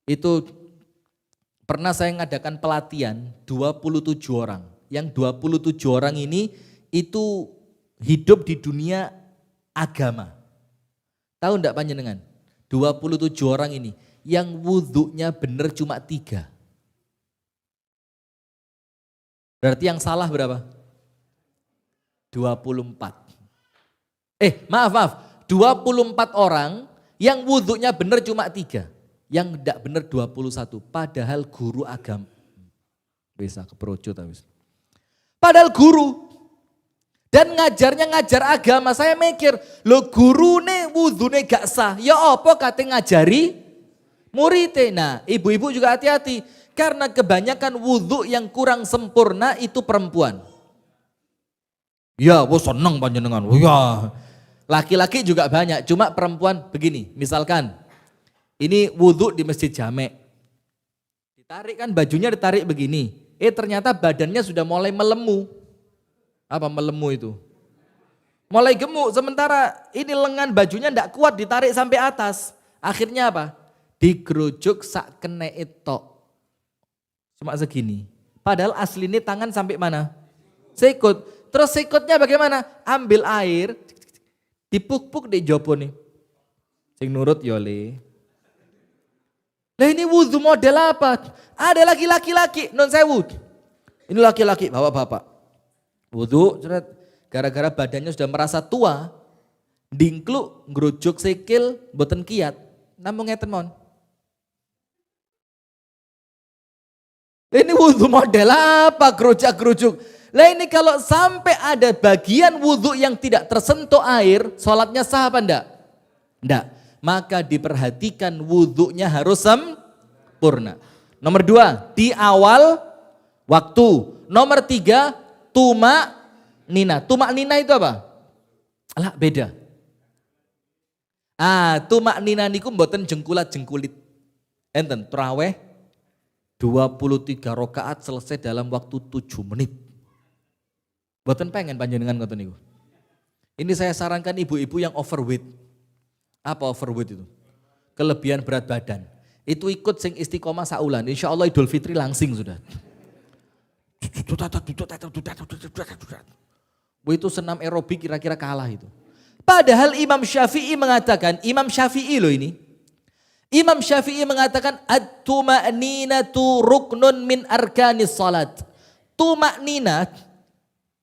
Itu pernah saya ngadakan pelatihan 27 orang. Yang 27 orang ini itu hidup di dunia agama. Tahu enggak panjenengan? 27 orang ini yang wudhunya benar cuma 3. Berarti yang salah berapa? 24. Maaf. 24 orang yang wudhunya benar cuma 3. Yang enggak benar 21. Padahal guru agama. Bisa keprojo tapi. Padahal guru. Dan ngajarnya ngajar agama, saya mikir, lo guru nih wudhunya gak sah, ya apa kata ngajari muridnya. Nah ibu-ibu juga hati-hati, karena kebanyakan wudhu yang kurang sempurna itu perempuan. Ya, wah seneng panjenengan, ya. Laki-laki juga banyak, cuma perempuan begini, misalkan ini wudhu di Masjid Jamek, ditarik kan bajunya ditarik begini, ternyata badannya sudah mulai melemu. Apa melemu itu? Mulai gemuk, sementara ini lengan bajunya ndak kuat ditarik sampai atas. Akhirnya apa? Digerujuk sak kene itu. Cuma segini. Padahal aslinya tangan sampai mana? Sikut. Terus sikutnya bagaimana? Ambil air, dipuk-puk di jopo nih. Sing nurut yole. Lah ini wudhu model apa? Ada laki-laki, non sewu. Ini laki-laki, bapak-bapak. Wudhu, gara-gara badannya sudah merasa tua, dingkluk, ngerujuk sikil, boten kiat, namun ngeten mon. Ini wudhu model apa, gerujak-gerujuk. Lah ini kalau sampai ada bagian wudhu yang tidak tersentuh air, sholatnya sah apa enggak? Enggak, maka diperhatikan wudhunya harus sempurna. Nomor 2, di awal waktu. Nomor 3, tumak nina. Tumak nina itu apa? Alah beda. Tumak nina niku mboten jengkulat-jengkulit. Enten traweh 23 rakaat selesai dalam waktu 7 menit. Mboten pengen panjenengan ngoten niku. Ini saya sarankan ibu-ibu yang overweight. Apa overweight itu? Kelebihan berat badan. Itu ikut sing istiqomah saulan. Insyaallah Idul Fitri langsing sudah. Itu senam aerobik kira-kira kalah itu. Padahal Imam Syafi'i mengatakan, Imam Syafi'i loh ini. Imam Syafi'i mengatakan at-tuma'ninatu ruknun min arkanis salat. Tuma'ninat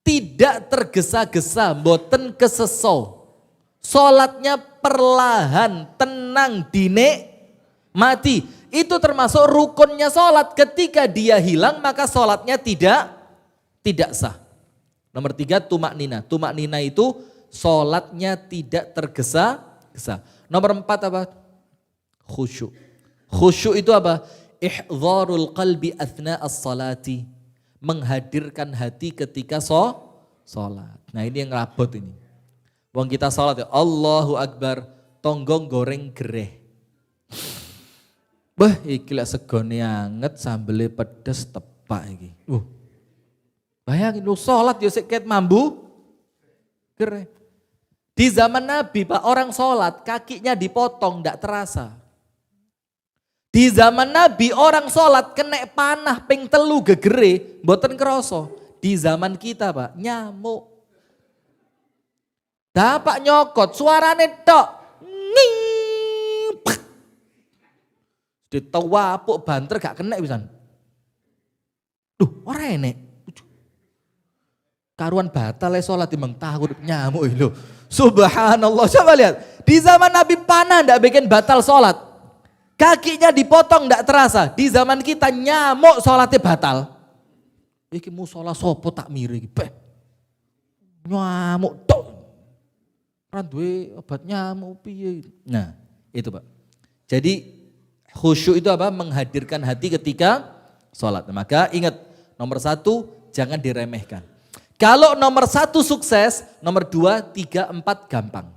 tidak tergesa-gesa, mboten keseso. Salatnya perlahan, tenang, dinikmati. Itu termasuk rukunnya sholat. Ketika dia hilang maka sholatnya tidak sah. Nomor 3 tumak nina. Tumak nina itu sholatnya tidak tergesa-gesa. Nomor 4 apa? Khusyuk. Khusyuk itu apa? Ihdharul qalbi athna as-salati. Menghadirkan hati ketika sholat. Nah ini yang rabot ini. Wong kita sholat ya Allahu Akbar. Tonggong goreng gereh. Bah, iki lek segone anget sambele pedes tepak iki. Bayangin lu sholat ya sik ket mambu gereh. Di zaman Nabi Pak, orang sholat kakinya dipotong ndak terasa. Di zaman Nabi orang sholat kena panah ping 3 gegere mboten krasa. Di zaman kita Pak, nyamuk. Dapat nyokot suarane tok. Ning. Ditewapuk banter gak kena pisan. Ora enek. Karuan batal salat timbang takut nyamuk lho. Subhanallah. Coba lihat. Di zaman Nabi panah ndak bikin batal salat. Kakinya dipotong ndak terasa. Di zaman kita nyamuk salatnya batal. Iki musola sopo tak miri iki. Nyamuk tok. Ora duwe obat nyamuk piye. Nah, itu Pak. Jadi khusyuk itu apa? Menghadirkan hati ketika sholat. Maka ingat, nomor 1 jangan diremehkan. Kalau nomor 1 sukses, nomor 2, 3, 4 gampang.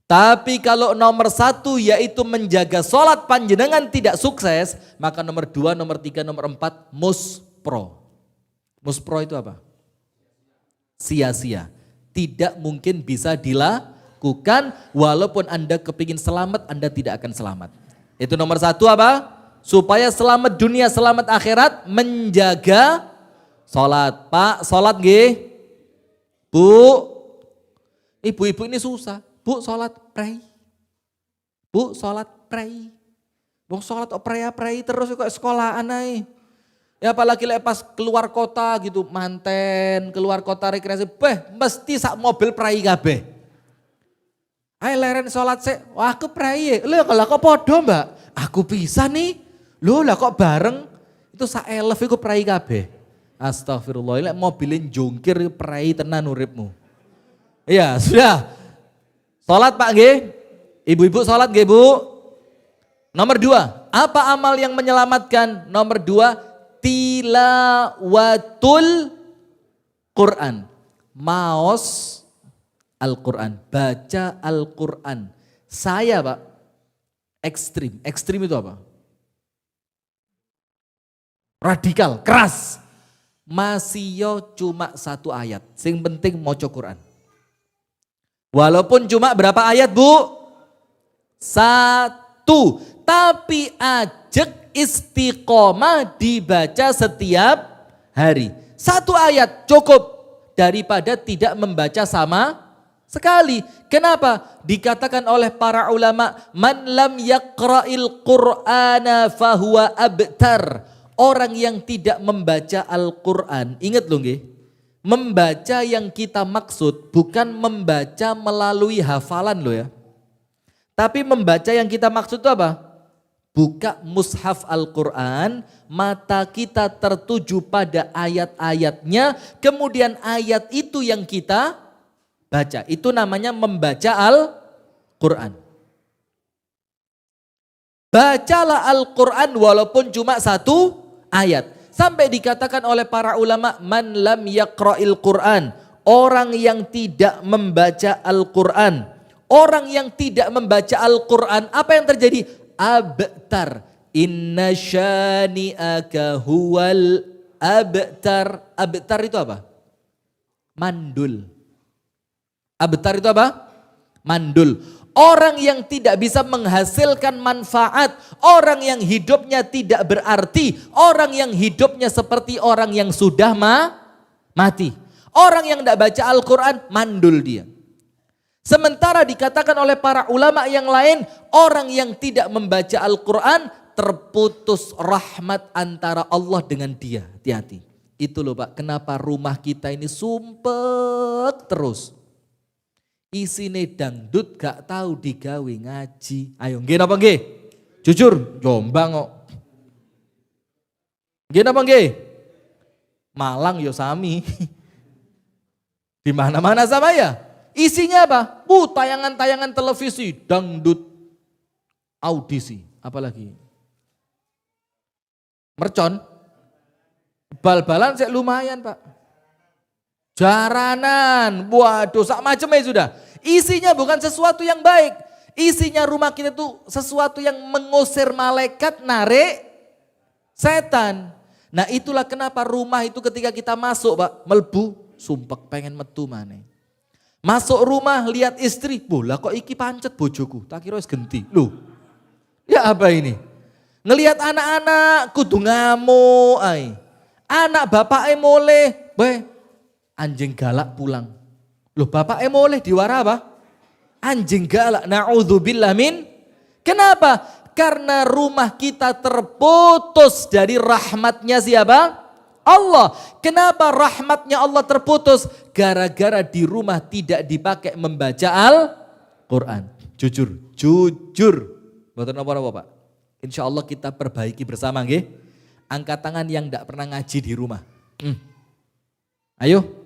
Tapi kalau nomor 1 yaitu menjaga sholat panjenengan tidak sukses, maka nomor 2, nomor 3, nomor 4 muspro. Muspro itu apa? Sia-sia. tidak mungkin bisa dilakukan. Walaupun Anda kepingin selamat, Anda tidak akan selamat. Itu nomor satu apa? Supaya selamat dunia, selamat akhirat, menjaga sholat. Pak, sholat nggih? Bu, ibu-ibu ini susah. Bu, sholat pray. Bu, sholat pray. Wong sholat pray terus kok sekolah anai. Ya apalagi pas keluar kota gitu, manten, keluar kota rekreasi, mesti sak mobil pray kabeh. Ayo leren sholat sih, wah aku pray. Lho kalau kok podo mbak, aku bisa nih. Lho lah kok bareng, itu sak elef iku pray kabeh. Astagfirullah, lek mobilin jongkir pray tenan uripmu. Iya sudah, sholat Pak G, ibu-ibu sholat G Bu. Nomor dua, apa amal yang menyelamatkan? Nomor dua, tilawatul Quran. Maos Al-Quran, baca Al-Quran. Saya Pak, ekstrim. Ekstrim itu apa? Radikal, keras. Masih yo cuma satu ayat. Sing penting moco Quran. Walaupun cuma berapa ayat Bu? Satu. Tapi ajak istiqomah dibaca setiap hari. Satu ayat cukup daripada tidak membaca sama sekali. Kenapa? Dikatakan oleh para ulama, man lam yaqra'il Qur'ana fahuwa abtar. Orang yang tidak membaca Al-Quran, ingat loh nggih, membaca yang kita maksud bukan membaca melalui hafalan loh ya. Tapi membaca yang kita maksud itu apa? Buka mushaf Al-Quran, mata kita tertuju pada ayat-ayatnya, kemudian ayat itu yang kita baca. Itu namanya membaca Al-Quran. Bacalah Al-Quran walaupun cuma satu ayat. Sampai dikatakan oleh para ulama, man lam yaqra'il Quran. Orang yang tidak membaca Al-Quran. Orang yang tidak membaca Al-Quran, apa yang terjadi? Abtar. Inna syani'aka huwal abtar. Abtar itu apa? Mandul. Abtar itu apa? Mandul. Orang yang tidak bisa menghasilkan manfaat, orang yang hidupnya tidak berarti, orang yang hidupnya seperti orang yang sudah mati. Orang yang tidak baca Al-Quran, mandul dia. Sementara dikatakan oleh para ulama yang lain, orang yang tidak membaca Al-Quran, terputus rahmat antara Allah dengan dia. Hati-hati. Itu loh Pak, kenapa rumah kita ini sumpek terus. Isine dangdut gak tahu digawe ngaji. Ayo nggih napa nggih? Jujur, Jombang kok. Nggih napa nggih? Malang yo sami. Di mana-mana sama ya. Isinya apa? Tayangan-tayangan televisi, dangdut, audisi, apalagi? Mercon. Bal-balan sih lumayan Pak. Jaranan, waduh sak macamnya sudah. Isinya bukan sesuatu yang baik. Isinya rumah kita itu sesuatu yang mengusir malaikat, narik setan. Nah itulah kenapa rumah itu ketika kita masuk Pak, melbu, sumpek pengen metu maneh. Masuk rumah lihat istri, bola kok iki pancet bojoku, tak kira wis genti. Loh, ya apa ini? Ngelihat anak-anak kudu ngamuk ay. Anak bapaknya mulai, anjing galak pulang. Loh bapaknya mulai diwara apa? Anjing galak, na'udzubillah min. Kenapa? Karena rumah kita terputus dari rahmatnya siapa? Allah. Kenapa rahmatnya Allah terputus? Gara-gara di rumah tidak dipakai membaca Al-Quran. Jujur. Mboten apa-apa Pak. Insya Allah kita perbaiki bersama nggih. Angkat tangan yang tidak pernah ngaji di rumah. Ayo.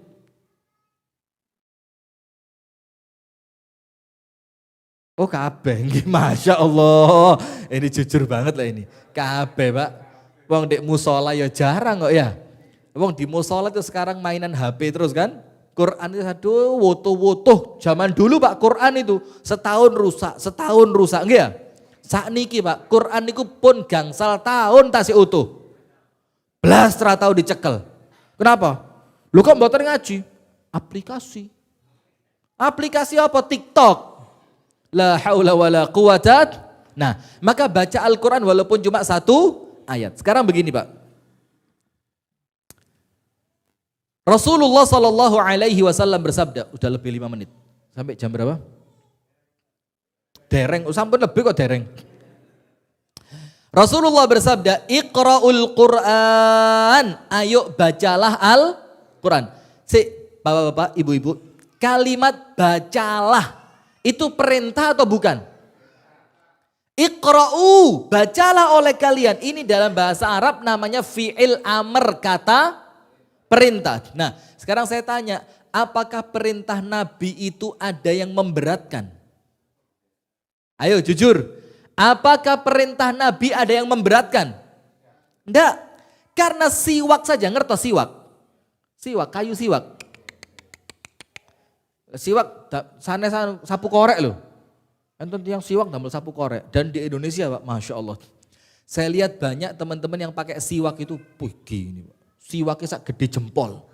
Oh kabeh nggih, Masya Allah. Ini jujur banget lah ini. Kabeh Pak. Wong dek musola ya jarang kok ya. Wong di musola itu sekarang mainan HP terus kan. Quran itu aduh wotoh-wotoh. Zaman dulu Pak Quran itu setahun rusak nggih ya. Sakniki Pak Quran itu pun gangsal tahun tasih utuh. Belas tahu dicekel. Kenapa? Lu kok mboten ngaji? Aplikasi. Aplikasi apa? TikTok. La haula wala quwata. Nah, maka baca Al-Quran walaupun cuma satu ayat. Sekarang begini Pak. Rasulullah Sallallahu Alaihi Wasallam bersabda, udah lebih 5 menit. Sampai jam berapa? Dereng, sampun lebih kok dereng. Rasulullah bersabda, Iqra'ul Quran. Ayo bacalah Al-Quran. Bapak-bapak, ibu-ibu, kalimat bacalah itu perintah atau bukan? Iqra'u, bacalah oleh kalian. Ini dalam bahasa Arab namanya fi'il amr, kata perintah. Nah, sekarang saya tanya, apakah perintah Nabi itu ada yang memberatkan? Ayo jujur, apakah perintah Nabi ada yang memberatkan? Enggak, karena siwak saja, ngertos siwak? Siwak, kayu siwak. Siwak, sana sapu korek loh. Enten yang siwak damel sapu korek. Dan di Indonesia Pak, Masya Allah. Saya lihat banyak teman-teman yang pakai siwak itu, gini Pak. Siwaknya sak gede jempol.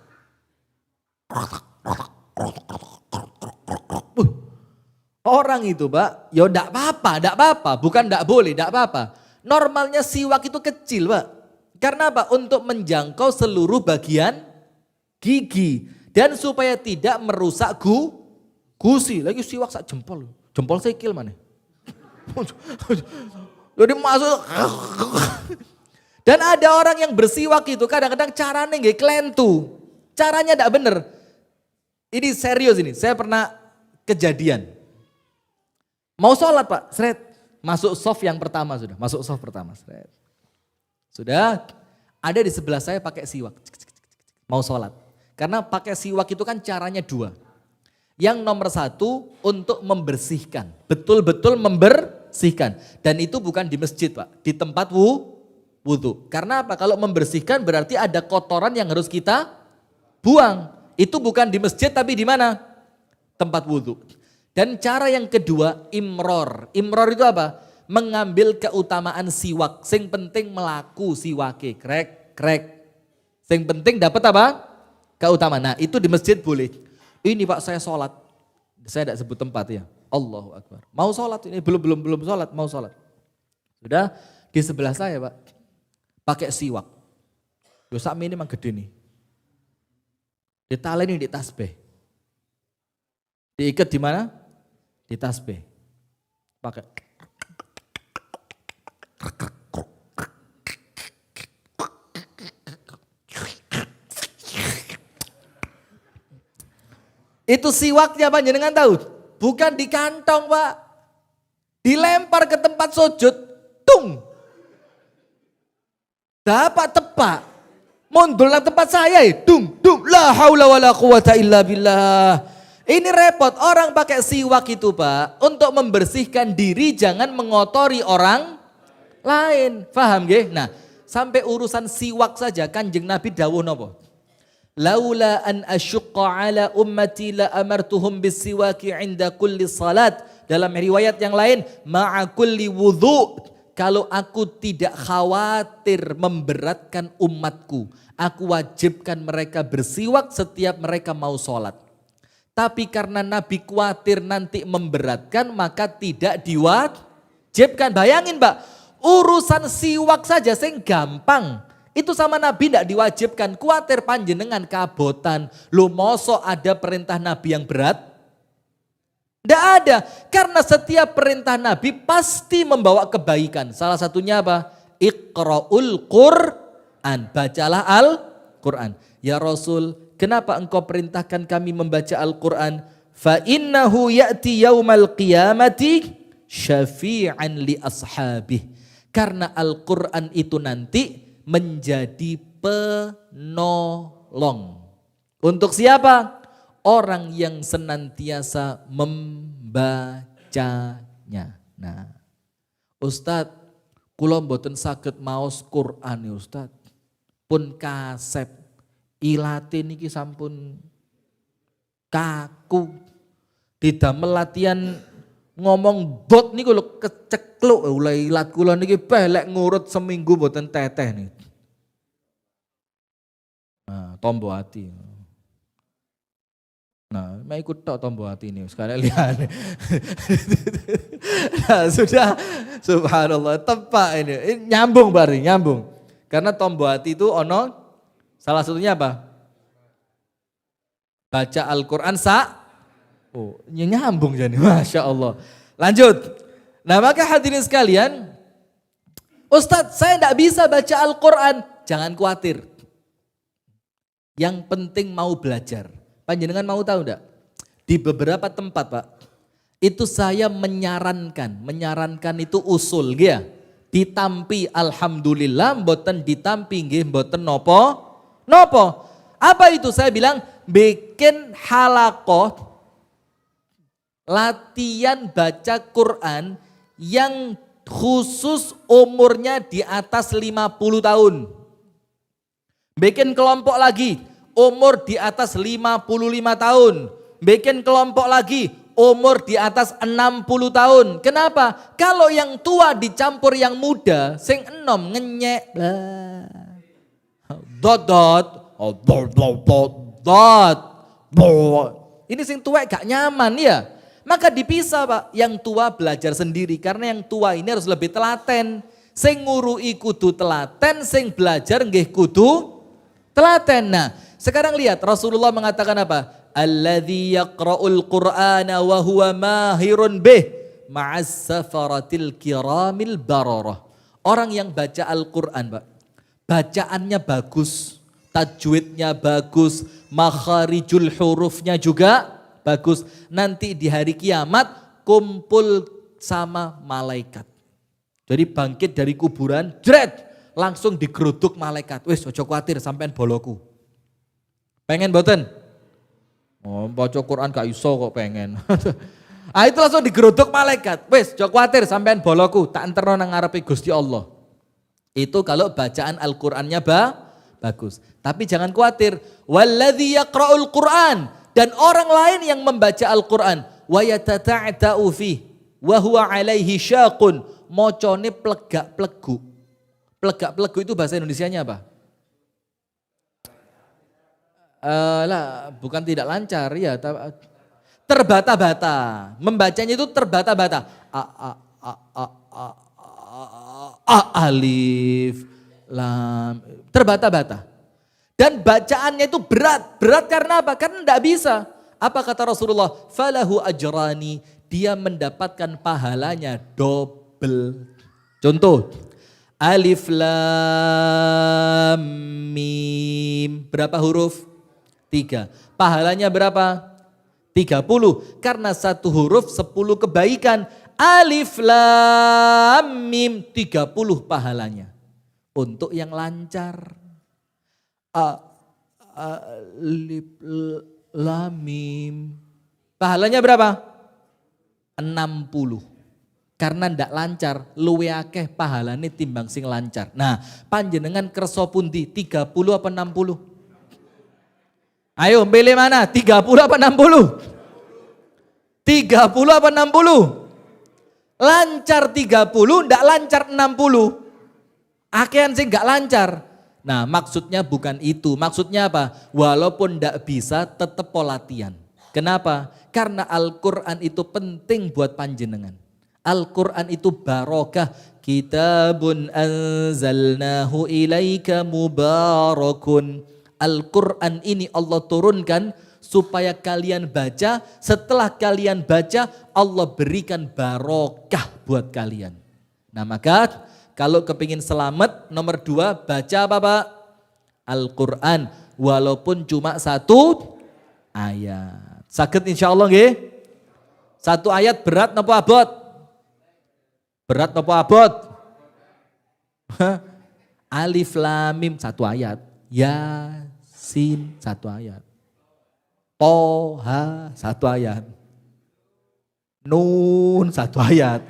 Orang itu Pak, ya enggak apa-apa, bukan enggak boleh, enggak apa-apa. Normalnya siwak itu kecil Pak. Karena apa? Untuk menjangkau seluruh bagian gigi. Dan supaya tidak merusak gusi. Lagi siwak sak jempol. Jempol sikil mana? Jadi masuk. Dan ada orang yang bersiwak itu kadang-kadang caranya nggak kelentu. Caranya enggak bener. Ini serius ini, saya pernah kejadian. Mau sholat Pak, seret. Masuk soft yang pertama sudah, masuk soft pertama. Seret. Sudah, ada di sebelah saya pakai siwak. Mau sholat. Karena pakai siwak itu kan caranya 2. Yang nomor 1 untuk membersihkan, betul-betul membersihkan. Dan itu bukan di masjid Pak, di tempat wudhu. Karena apa? Kalau membersihkan berarti ada kotoran yang harus kita buang. Itu bukan di masjid tapi di mana? Tempat wudhu. Dan cara yang kedua, imror. Imror itu apa? Mengambil keutamaan siwak. Sing penting melaku siwake. Krek. Sing penting dapat apa? Keutamaan. Nah itu di masjid boleh. Ini Pak saya sholat. Saya tidak sebut tempat ya. Allahu Akbar. Mau sholat ini belum sholat, mau sholat. Sudah di sebelah saya Pak. Pakai siwak. Dosa ini memang gede nih. Ditaleni di tasbih. Diikat di mana? Di tasbih. Pakai. Itu siwaknya Pak jenengan tahu? Bukan di kantong Pak. Dilempar ke tempat sujud. Tung. Dapat tepak. Mondol nang tempat saya dung. La haula wala quwata illa billah. Ini repot, orang pakai siwak itu Pak. Untuk membersihkan diri jangan mengotori orang lain. Paham nggih? Nah sampai urusan siwak saja Kanjeng Nabi dawuh napa? Laula an asyqa ala ummati la amartuhum bisiwaki inda kulli salat. Dalam riwayat yang lain, ma'a kulli wudhu. Kalau aku tidak khawatir memberatkan umatku, aku wajibkan mereka bersiwak setiap mereka mau sholat. Tapi karena Nabi khawatir nanti memberatkan, maka tidak diwajibkan. Bayangin Mbak, urusan siwak saja sing gampang. Itu sama Nabi tidak diwajibkan, kuatir panjenengan kabotan. Lu mosok ada perintah Nabi yang berat? Tidak ada, karena setiap perintah Nabi pasti membawa kebaikan. Salah satunya apa? Iqra'ul Qur'an, bacalah Al-Quran. Ya Rasul, kenapa engkau perintahkan kami membaca Al-Quran? Fa innahu ya'ti yaumal qiyamati syafi'an li ashabih. Karena Al-Quran itu nanti menjadi penolong. Untuk siapa? Orang yang senantiasa membacanya. Nah, Ustadz, kula mboten saged maos Quran ya Ustadz. Pun kasep, ilate niki sampun kaku. Didamel latihan ngomong bot niku lho kecekluk oleh ilat kula niki pelek ngurut seminggu mboten teteh nih. Nah, tombo hati. Nah, mau ikut tok tombol hati ini sekalian lihat. Nah, sudah subhanallah tepat ini nyambung berarti nyambung. Karena tombol hati itu ono salah satunya apa? Baca Al-Qur'an oh, nyambung jadi Masya Allah. Lanjut. Nah, maka hadirin sekalian, Ustadz saya tidak bisa baca Al-Qur'an. Jangan khawatir. Yang penting mau belajar. Panjenengan mau tahu enggak? Di beberapa tempat Pak, itu saya menyarankan itu usul ya. Ditampi alhamdulillah, mboten ditampi nggih mboten nopo. Apa itu? Saya bilang bikin halakoh latihan baca Quran yang khusus umurnya di atas 50 tahun. Bikin kelompok lagi umur di atas 55 tahun. Bikin kelompok lagi umur di atas 60 tahun. Kenapa? Kalau yang tua dicampur yang muda, sing enom ngenyek. Ini sing tua gak nyaman ya. Maka dipisah Pak, yang tua belajar sendiri karena yang tua ini harus lebih telaten. Sing ngurui kudu telaten, sing belajar nggih kudu telaten. Nah, sekarang lihat Rasulullah mengatakan apa? Alladzi yaqra'ul Qur'ana wa huwa mahirun bih ma'as safaratil kiramil bararah. Orang yang baca Al-Qur'an, Pak. Bacaannya bagus, tajwidnya bagus, makharijul hurufnya juga bagus. Nanti di hari kiamat kumpul sama malaikat. Jadi bangkit dari kuburan, jret, langsung digeruduk malaikat. Wis ojo kuatir sampean boloku. Pengen boten? Oh, baca Quran gak iso kok pengen. Itu langsung digeruduk malaikat. Wis ojo kuatir sampean boloku, tak enterno nang ngarepe Gusti Allah. Itu kalau bacaan Al-Qur'annya bagus. Tapi jangan khawatir. Walladzi yaqra'ul Qur'an, dan orang lain yang membaca Al-Qur'an wa yatata'ta'u fi wa huwa 'alaihi syaqun, mocone plegak-plegu. Plegak-plegu itu bahasa Indonesianya apa? Bukan tidak lancar ya, terbata-bata. Membacanya itu terbata-bata. Alif, lam, terbata-bata. Dan bacaannya itu berat karena apa? Karena tidak bisa. Apa kata Rasulullah? Falahu ajrani, dia mendapatkan pahalanya double. Contoh, alif lam mim, berapa huruf? 3. Pahalanya berapa? 30. Karena satu huruf 10 kebaikan. Alif lam mim 30 pahalanya. Untuk yang lancar. Alif lam mim. Pahalanya berapa? 60. Karena ndak lancar, luwe akeh pahalane timbang sing lancar. Nah, panjenengan kersa pundi? 30 apa 60? Ayo pilih mana? 30 apa 60? 30 apa 60? Lancar 30, ndak lancar 60. Akehan sih nggak lancar. Nah, maksudnya bukan itu. Maksudnya apa? Walaupun ndak bisa tetap latihan. Kenapa? Karena Al-Qur'an itu penting buat panjenengan. Al-Qur'an itu barokah. Kitabun anzalnahu ilaika mubarakun. Al-Qur'an ini Allah turunkan supaya kalian baca. Setelah kalian baca, Allah berikan barokah buat kalian. Nah, maka kalau kepingin selamat, nomor 2 baca apa Pak? Al-Qur'an, walaupun cuma 1 ayat. Sakit insya Allah nggih? 1 ayat berat napa abot? Berat napa abot? Alif lam mim 1 ayat. Yasin 1 ayat. Toha 1 ayat. Nun 1 ayat.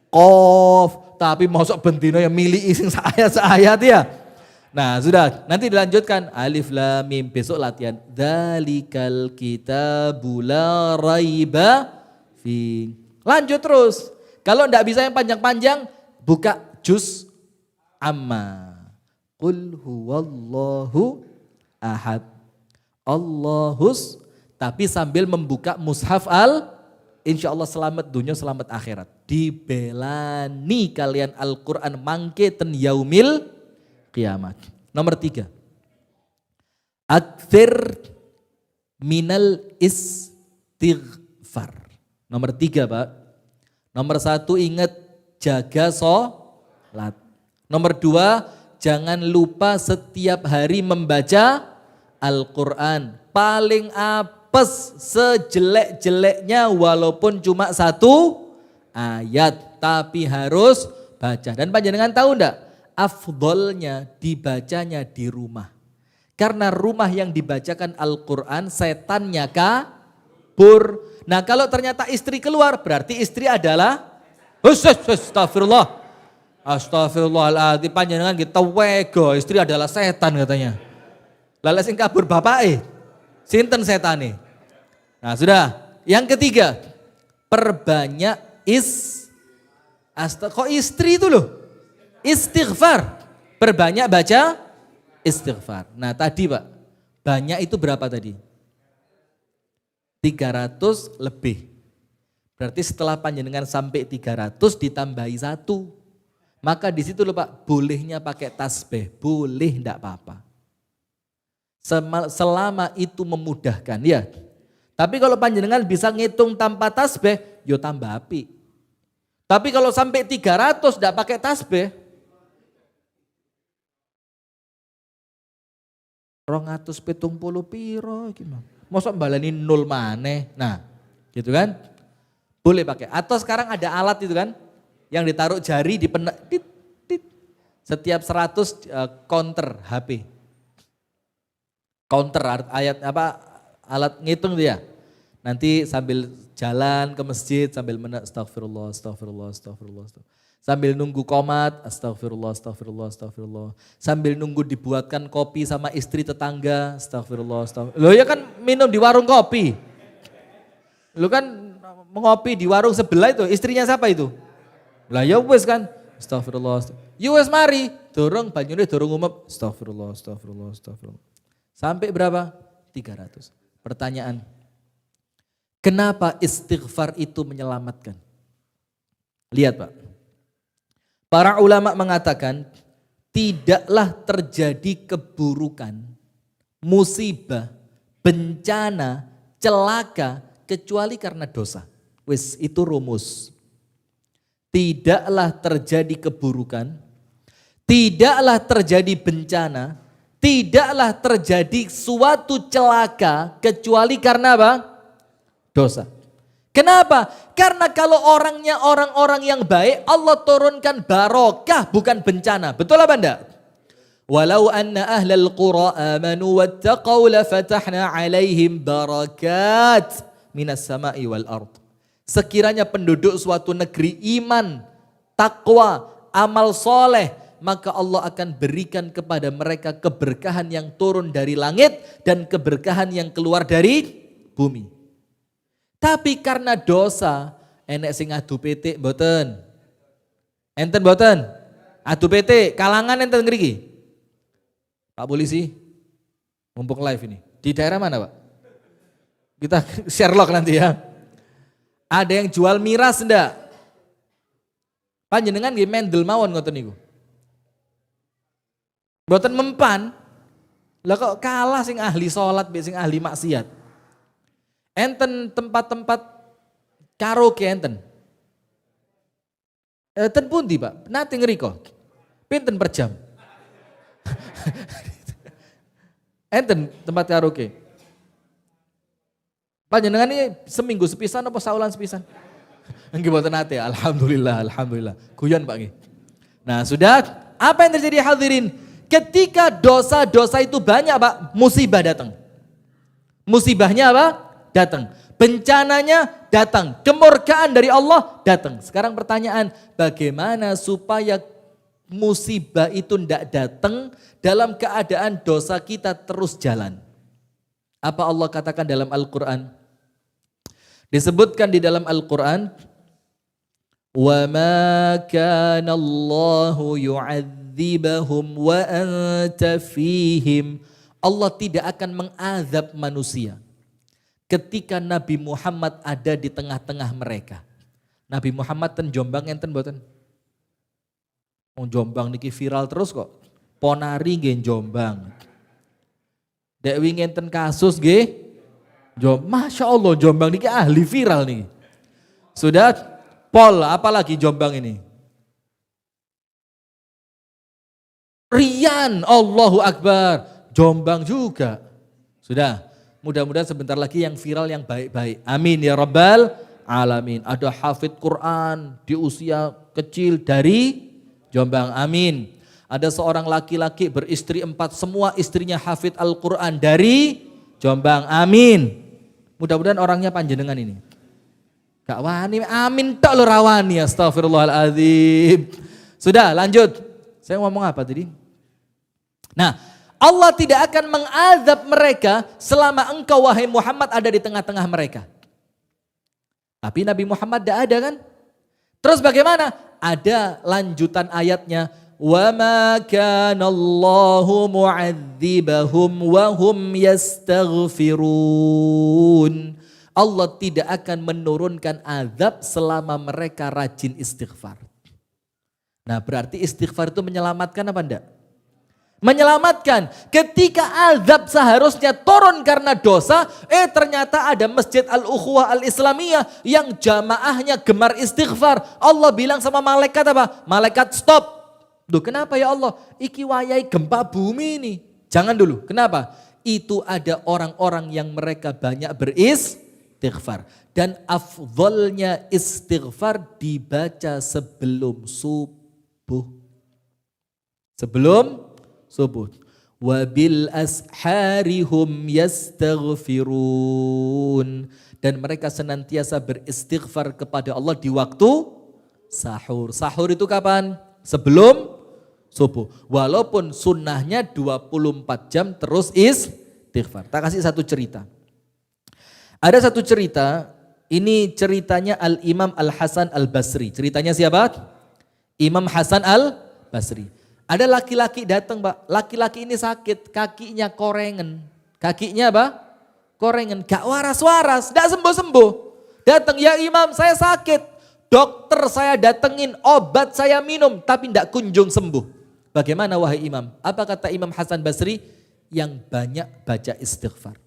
Qaf, tapi masuk bentino yang milih sing seayat ya. Nah, sudah, nanti dilanjutkan alif lam mim, besok latihan. Dzalikal kitabu la raiba fi. Lanjut terus. Kalau enggak bisa yang panjang-panjang, buka juz amma. Qul huwallahu ahad. Allahus Tapi sambil membuka mushaf insya Allah selamat dunia selamat akhirat. Dibelani kalian Al-Quran mangke ten yaumil kiamat. Nomor 3. Akthir minal istighfar. Nomor 3 Pak. Nomor 1 ingat jaga sholat. Nomor 2 jangan lupa setiap hari membaca Al-Quran. Paling apes sejelek-jeleknya walaupun cuma 1 ayat. Tapi harus baca. Dan panjenengan tahu enggak? Afdolnya dibacanya di rumah. Karena rumah yang dibacakan Al-Quran setannya kabur. Nah kalau ternyata istri keluar berarti istri adalah astagfirullah. Astagfirullahaladzim, panjenengan kita wego, istri adalah setan katanya. Lalu sing kabur bapak sinten setane. Nah sudah, yang ketiga, perbanyak kok istri itu loh, istighfar, perbanyak baca istighfar. Nah tadi Pak, banyak itu berapa tadi? 300 lebih. Berarti setelah panjenengan sampai 300 ditambahi 1. Maka di situ loh Pak, bolehnya pakai tasbih, boleh enggak apa-apa. Selama itu memudahkan ya. Tapi kalau panjenengan bisa ngitung tanpa tasbih, yo tambah api. Tapi kalau sampai 300 enggak pakai tasbih, 270 piro gimana? Mosok balani 0 maneh. Nah, gitu kan? Boleh pakai. Atau sekarang ada alat itu kan yang ditaruh jari di setiap 100 counter HP. Counter ayat apa alat ngitung dia. Nanti sambil jalan ke masjid sambil astagfirullah, astagfirullah, astagfirullah. Sambil nunggu qomat, astagfirullah, astagfirullah, astagfirullah. Sambil nunggu dibuatkan kopi sama istri tetangga, astagfirullah, astagfirullah. Loh ya kan minum di warung kopi. Lu kan ngopi di warung sebelah itu, istrinya siapa itu? Lah ya wes kan, astagfirullah, astagfirullah. Ya wes mari, dorong banyune dorong umum, astagfirullah, astagfirullah, astagfirullah. Sampai berapa? 300. Pertanyaan, kenapa istighfar itu menyelamatkan? Lihat Pak. Para ulama mengatakan tidaklah terjadi keburukan, musibah, bencana, celaka kecuali karena dosa. Wis itu rumus. Tidaklah terjadi keburukan, tidaklah terjadi bencana, tidaklah terjadi suatu celaka kecuali karena apa? Dosa. Kenapa? Karena kalau orangnya orang-orang yang baik, Allah turunkan barokah bukan bencana. Betul apa enggak? Walau anna ahlal qura amanu wattaqaw lafatahna alaihim barakat minas sama'i wal ard. Sekiranya penduduk suatu negeri iman, takwa, amal soleh, maka Allah akan berikan kepada mereka keberkahan yang turun dari langit dan keberkahan yang keluar dari bumi. Tapi karena dosa, enek sing adu PT mboten. Enten mboten? Adu PT, kalangan enten ngriki. Pak polisi, mumpung live ini. Di daerah mana Pak? Kita Sherlock nanti ya. Ada yang jual miras ndak? Panjenengan nggih mendel mawon ngoten niku. Mboten mempan. Lah kok kalah sing ahli salat mbek sing ahli maksiat. Enten tempat-tempat karaoke enten. Enten pundi Pak? Nate ngriko. Pinten per jam? Enten tempat karaoke. Panjenengan ini seminggu sepisan apa saulan sepisan? Nggih mboten nate. Alhamdulillah, alhamdulillah. Guyon Pak nggih. Nah, sudah apa yang terjadi hadirin? Ketika dosa-dosa itu banyak Pak, musibah datang. Musibahnya apa? Datang. Bencananya datang. Kemurkaan dari Allah datang. Sekarang pertanyaan, bagaimana supaya musibah itu tidak datang dalam keadaan dosa kita terus jalan? Apa Allah katakan dalam Al-Quran? Disebutkan di dalam Al-Quran, وَمَا كَانَ اللَّهُ يُعَذِّبَهُمْ وَأَنْتَ فِيهِمْ. Allah tidak akan mengazab manusia ketika Nabi Muhammad ada di tengah-tengah mereka. Nabi Muhammad ten Jombang enten mboten? Wong Jombang niki viral terus kok. Ponari nggih Jombang. Dek wingi enten kasus nggih. Masya Allah Jombang niki ahli viral nih. Sudah pol apalagi Jombang ini. Rian Allahu Akbar. Jombang juga. Sudah mudah-mudahan sebentar lagi yang viral yang baik-baik. Amin ya Rabbal Alamin. Ada hafid Quran di usia kecil dari Jombang. Amin. Ada seorang laki-laki beristri 4 semua istrinya hafid Al-Quran dari Jombang. Amin. Mudah-mudahan orangnya panjenengan ini. Gak wani, amin tak lo rawani, astagfirullahaladzim. Sudah lanjut. Saya ngomong apa tadi? Nah, Allah tidak akan mengazab mereka selama engkau wahai Muhammad ada di tengah-tengah mereka. Tapi Nabi Muhammad tidak ada kan? Terus bagaimana? Ada lanjutan ayatnya. وَمَا كَانَ اللَّهُ مُعَذِّبَهُمْ وَهُمْ يَسْتَغْفِرُونَ. Allah tidak akan menurunkan azab selama mereka rajin istighfar. Nah berarti istighfar itu menyelamatkan apa enggak? Menyelamatkan. Ketika azab seharusnya turun karena dosa, ternyata ada Masjid Al-Ukhuwah Al-Islamiyah yang jamaahnya gemar istighfar. Allah bilang sama malaikat apa? Malaikat stop. Duh kenapa ya Allah? Iki wayai gempa bumi ini. Jangan dulu. Kenapa? Itu ada orang-orang yang mereka banyak beristighfar. Dan afdolnya istighfar dibaca sebelum subuh. Sebelum subuh. Wabil asharihum yastaghfirun. Dan mereka senantiasa beristighfar kepada Allah di waktu sahur. Sahur itu kapan? Sebelum subuh. Walaupun sunnahnya 24 jam terus istighfar. Tak kasih satu cerita. Ada satu cerita, ini ceritanya Al-Imam Al-Hasan Al-Basri. Ceritanya siapa? Imam Hasan Al-Basri. Ada laki-laki datang Pak, laki-laki ini sakit, kakinya korengen. Kakinya apa? Korengen, gak waras-waras, gak sembuh-sembuh. Datang, ya Imam saya sakit. Dokter saya datengin, obat saya minum, tapi tidak kunjung sembuh. Bagaimana wahai imam? Apa kata Imam Hasan Basri? Yang banyak baca istighfar.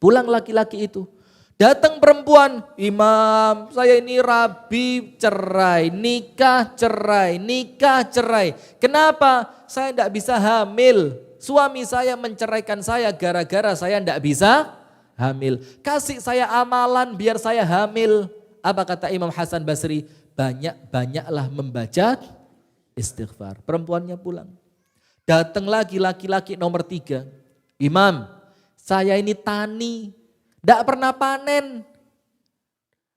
Pulang laki-laki itu. Datang perempuan, Imam saya ini rabi cerai, nikah cerai, nikah cerai. Kenapa? Saya tidak bisa hamil. Suami saya menceraikan saya gara-gara saya tidak bisa hamil. Kasih saya amalan biar saya hamil. Apa kata Imam Hasan Basri? Banyak-banyaklah membaca istighfar. Perempuannya pulang. Datang lagi laki-laki nomor 3. Imam, saya ini tani. Tidak pernah panen.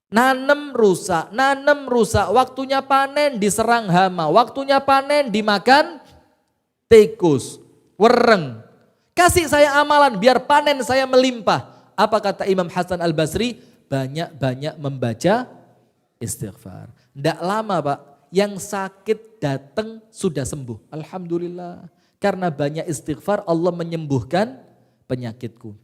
Nanem rusak. Waktunya panen diserang hama. Waktunya panen dimakan tikus. Wereng. Kasih saya amalan biar panen saya melimpah. Apa kata Imam Hasan Al-Basri? Banyak-banyak membaca istighfar. Tidak lama Pak, yang sakit datang sudah sembuh. Alhamdulillah. Karena banyak istighfar Allah menyembuhkan penyakitku.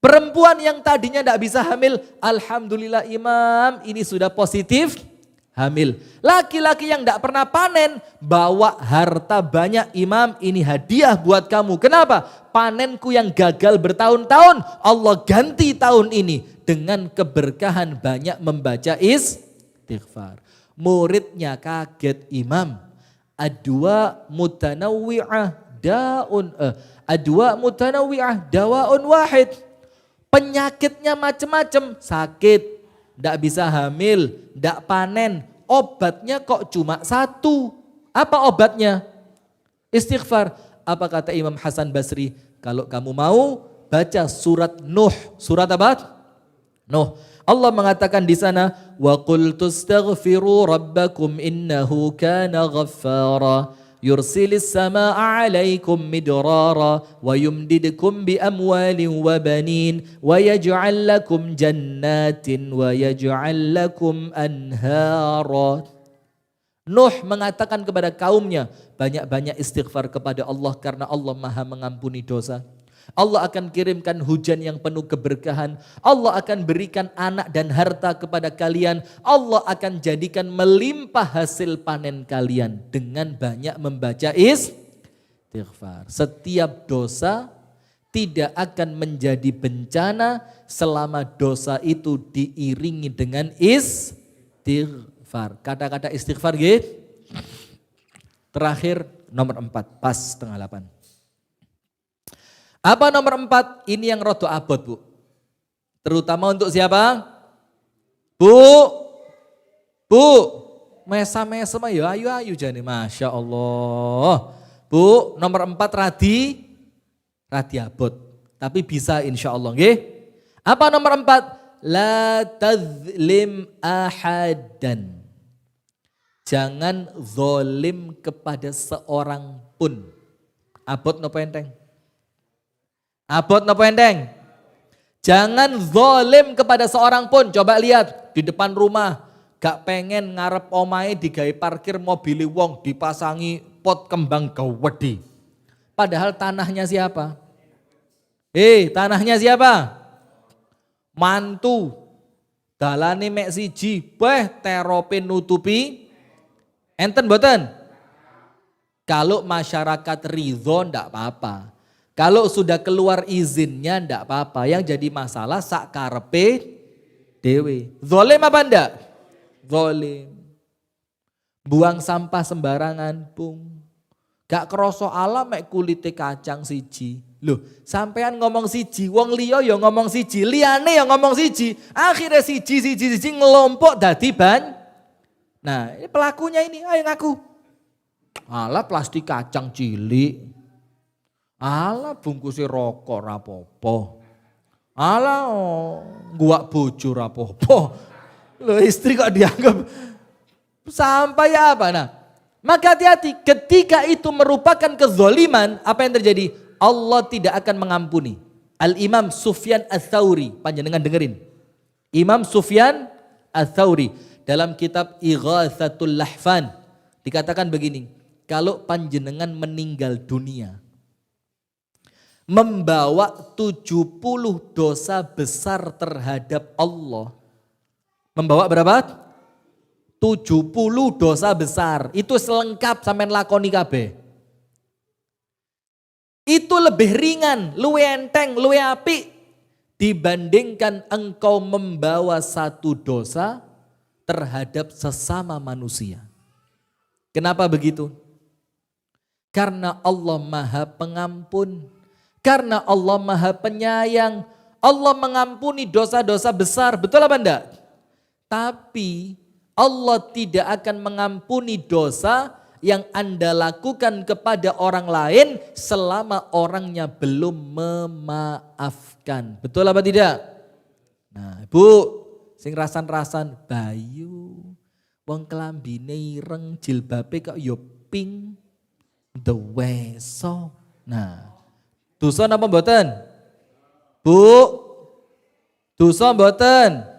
Perempuan yang tadinya tidak bisa hamil, alhamdulillah Imam ini sudah positif hamil. Laki-laki yang tidak pernah panen, bawa harta banyak, Imam ini hadiah buat kamu. Kenapa? Panenku yang gagal bertahun-tahun, Allah ganti tahun ini dengan keberkahan banyak membaca istighfar. Muridnya kaget, Imam, adwa mutanawwi'ah dawaun wahid. Penyakitnya macam-macam, sakit, tidak bisa hamil, tidak panen, obatnya kok cuma satu. Apa obatnya? Istighfar. Apa kata Imam Hasan Basri? Kalau kamu mau baca surat Nuh. Surat apa? Nuh. Allah mengatakan di sana, wa qul tastaghfiru rabbakum innahu kana ghaffara yursilis samaa'a 'alaikum midrara wa yumdidkum bi amwalin wa banin wa yaj'al lakum jannatin wa yaj'al lakum anhara. Nuh mengatakan kepada kaumnya, banyak-banyak istighfar kepada Allah karena Allah Maha mengampuni dosa. Allah akan kirimkan hujan yang penuh keberkahan. Allah akan berikan anak dan harta kepada kalian. Allah akan jadikan melimpah hasil panen kalian dengan banyak membaca istighfar. Setiap dosa tidak akan menjadi bencana selama dosa itu diiringi dengan istighfar. Kata-kata istighfar gitu. Terakhir nomor 4, pas setengah 8. Apa nomor 4? Ini yang rodo abot, Bu. Terutama untuk siapa? Bu, mesa-mesa ya ayu-ayu jane, Masya Allah. Bu, nomor 4 radi abot. Tapi bisa insya Allah, nggih. Apa nomor 4? La tazlim ahadan. Jangan zolim kepada seorang pun. Abot nopo enteng? Abot nopo enteng? Jangan zolim kepada seorang pun. Coba lihat di depan rumah. Gak pengen ngarep omahe digawe parkir mobil wong, dipasangi pot kembang gawedi. Padahal tanahnya siapa? Tanahnya siapa? Mantu. Dalane mek siji, terope nutupi. Enten boten? Kalau masyarakat ridho ndak apa-apa. Kalau sudah keluar izinnya ndak apa-apa. Yang jadi masalah sak karepe dewe. Zolim apa ndak? Zolim. Buang sampah sembarangan, Bung. Gak kroso alam mek kulite kacang siji. Loh, sampean ngomong siji, wong liya ya ngomong siji, liyane ya ngomong siji. Akhirnya siji ngelompok dadi ban. Nah, ini pelakunya ini, ayo ngaku. Alah plastik kacang cilik. Alah bungkusnya rokok rapopo. Alah guak bojo rapopo. Loh istri kok dianggap sampai apa? Nah, maka hati-hati ketika itu merupakan kezoliman, apa yang terjadi? Allah tidak akan mengampuni. Al-Imam Sufyan Ats-Tsauri, panjenengan dengerin. Imam Sufyan Ats-Tsauri dalam kitab Ighatsatul Lahfan dikatakan begini, kalau panjenengan meninggal dunia membawa 70 dosa besar terhadap Allah. Membawa berapa? 70 dosa besar. Itu selengkap sampean lakoni kabeh. Itu lebih ringan, luwe enteng, luwe apik dibandingkan engkau membawa satu dosa terhadap sesama manusia. Kenapa begitu? Karena Allah Maha Pengampun. Karena Allah Maha Penyayang. Allah mengampuni dosa-dosa besar, betul apa enggak? Tapi Allah tidak akan mengampuni dosa yang Anda lakukan kepada orang lain selama orangnya belum memaafkan. Betul apa tidak? Nah, Bu, sing rasan-rasan bayu, wong kelambine ireng, jilbabe kok yo pink, the weso. Nah, dosa napa mboten? Bu, dosa mboten?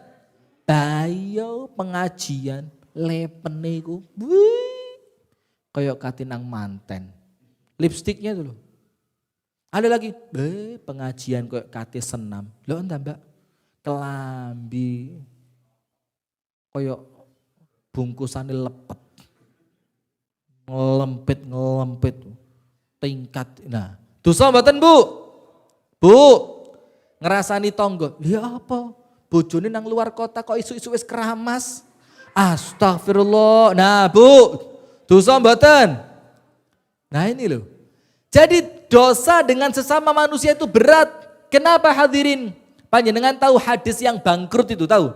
Bayo pengajian lepene iku. Kayak katinang manten. Lipstiknya itu loh. Ada lagi, pengajian kayak kate senam. Loh entah Mbak, kelambi kayak bungkusannya lepet. Ngelempit tingkat. Nah, dosa mboten Bu? Bu, ngerasani tonggo. Lihat apa? Bojone nang luar kota kok isu-isu wis keramas. Astagfirullah. Nah, Bu, dosa mboten? Nah ini loh. Jadi dosa dengan sesama manusia itu berat. Kenapa hadirin? Panjenengan tahu hadis yang bangkrut itu, tahu?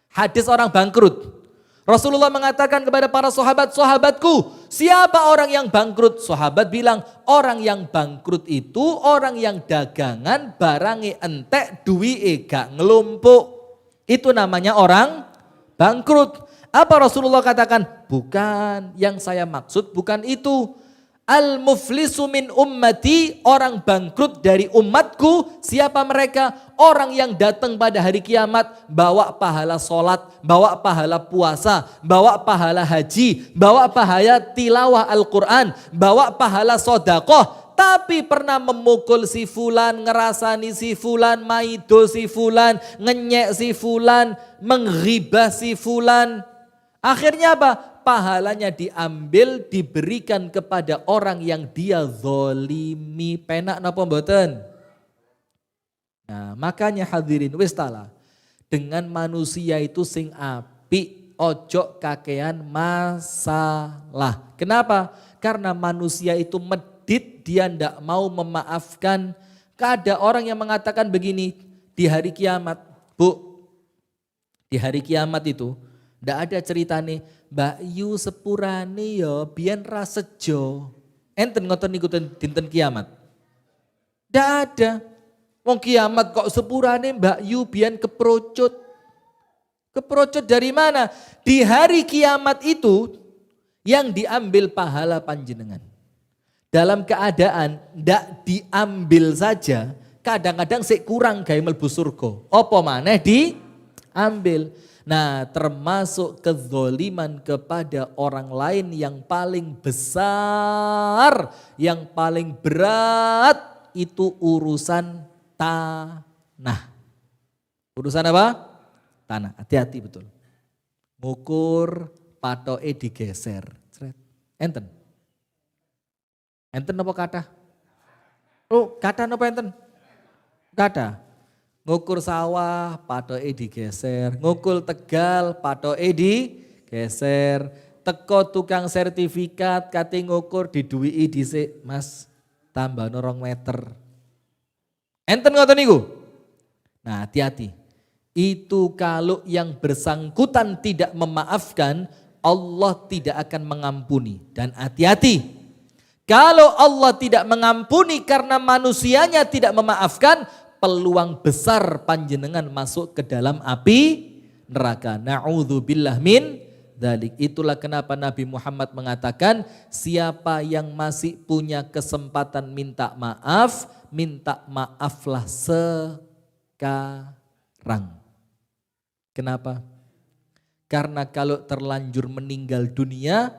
Hadis orang bangkrut. Rasulullah mengatakan kepada para sahabat, sahabatku, siapa orang yang bangkrut? Sahabat bilang, orang yang bangkrut itu orang yang dagangan, barangnya entek, duwi gak ngelumpuk. Itu namanya orang bangkrut. Apa Rasulullah katakan? Bukan, yang saya maksud bukan itu. Al-muflisu min ummati, orang bangkrut dari umatku. Siapa mereka? Orang yang datang pada hari kiamat bawa pahala sholat, bawa pahala puasa, bawa pahala haji, bawa pahala tilawah Al-Quran, bawa pahala sodakoh. tapi pernah memukul si fulan, ngerasani si fulan, maido si fulan, ngenyek si fulan, menghibah si fulan. Akhirnya apa? Pahalanya diambil, diberikan kepada orang yang dia zolimi. Penak napa mboten? Nah, makanya hadirin wis tala. Dengan manusia itu sing apik, ojo kakean masalah. Kenapa? Karena manusia itu medit, dia ndak mau memaafkan. Ada orang yang mengatakan begini, di hari kiamat, Bu, di hari kiamat itu ndak ada ceritane Mbak Yu sepurane ya biyen ra sejo. Enten ngoten niku dinten kiamat. Ndak ada. Wong kiamat kok sepurane Mbak Yu biyen keprocut. Keprocut dari mana? Di hari kiamat itu yang diambil pahala panjenengan. Dalam keadaan ndak diambil saja, kadang-kadang sik kurang gawe mlebu surga. Apa maneh diambil. Nah, termasuk kezoliman kepada orang lain yang paling besar, yang paling berat itu urusan tanah. Urusan apa? Tanah. Hati-hati betul. Ngukur patoke digeser. Enten. Enten apa kata? Oh, kata apa enten? Kata. Ngukur sawah patoke digeser. Ngukur Tegal patoke digeser. Teko tukang sertifikat kate ngukur diduwiki dhisik, Mas. Tambah 2 meter. Enten ngoten niku. Nah, hati-hati. Itu kalau yang bersangkutan tidak memaafkan, Allah tidak akan mengampuni. Dan hati-hati. Kalau Allah tidak mengampuni karena manusianya tidak memaafkan, peluang besar panjenengan masuk ke dalam api neraka. Na'udzubillah min dzalik. Itulah kenapa Nabi Muhammad mengatakan, siapa yang masih punya kesempatan minta maaflah sekarang. Kenapa? Karena kalau terlanjur meninggal dunia,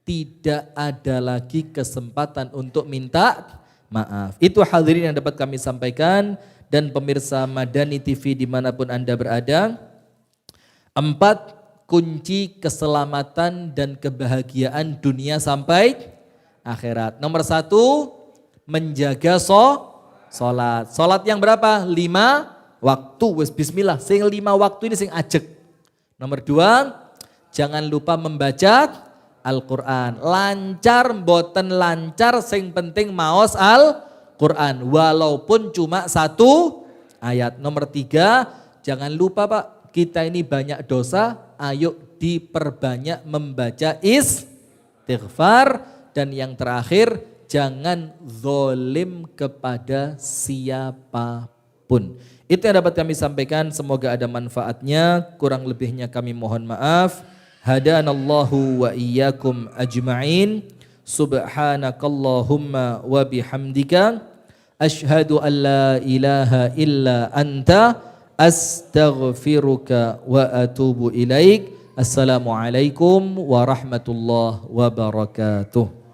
tidak ada lagi kesempatan untuk minta maaf. Itu hadirin yang dapat kami sampaikan, dan pemirsa Madani TV dimanapun Anda berada. 4 kunci keselamatan dan kebahagiaan dunia sampai akhirat. Nomor 1, menjaga sholat. Sholat yang berapa? 5 waktu. Wes bismillah, sing 5 waktu ini sing ajek. Nomor 2, jangan lupa membaca Al-Quran. Lancar mboten lancar, sing penting maos Al-Quran. Walaupun cuma 1 ayat. Nomor 3, jangan lupa Pak, kita ini banyak dosa. Ayo diperbanyak membaca istighfar. Dan yang terakhir, jangan zolim kepada siapapun. Itu yang dapat kami sampaikan, semoga ada manfaatnya. Kurang lebihnya kami mohon maaf. Hadanallahu wa iyyakum ajma'in. Subhanakallahumma wa bihamdika asyhadu an la ilaha illa anta astaghfiruka wa atubu ilaik. Assalamualaikum warahmatullahi wabarakatuh.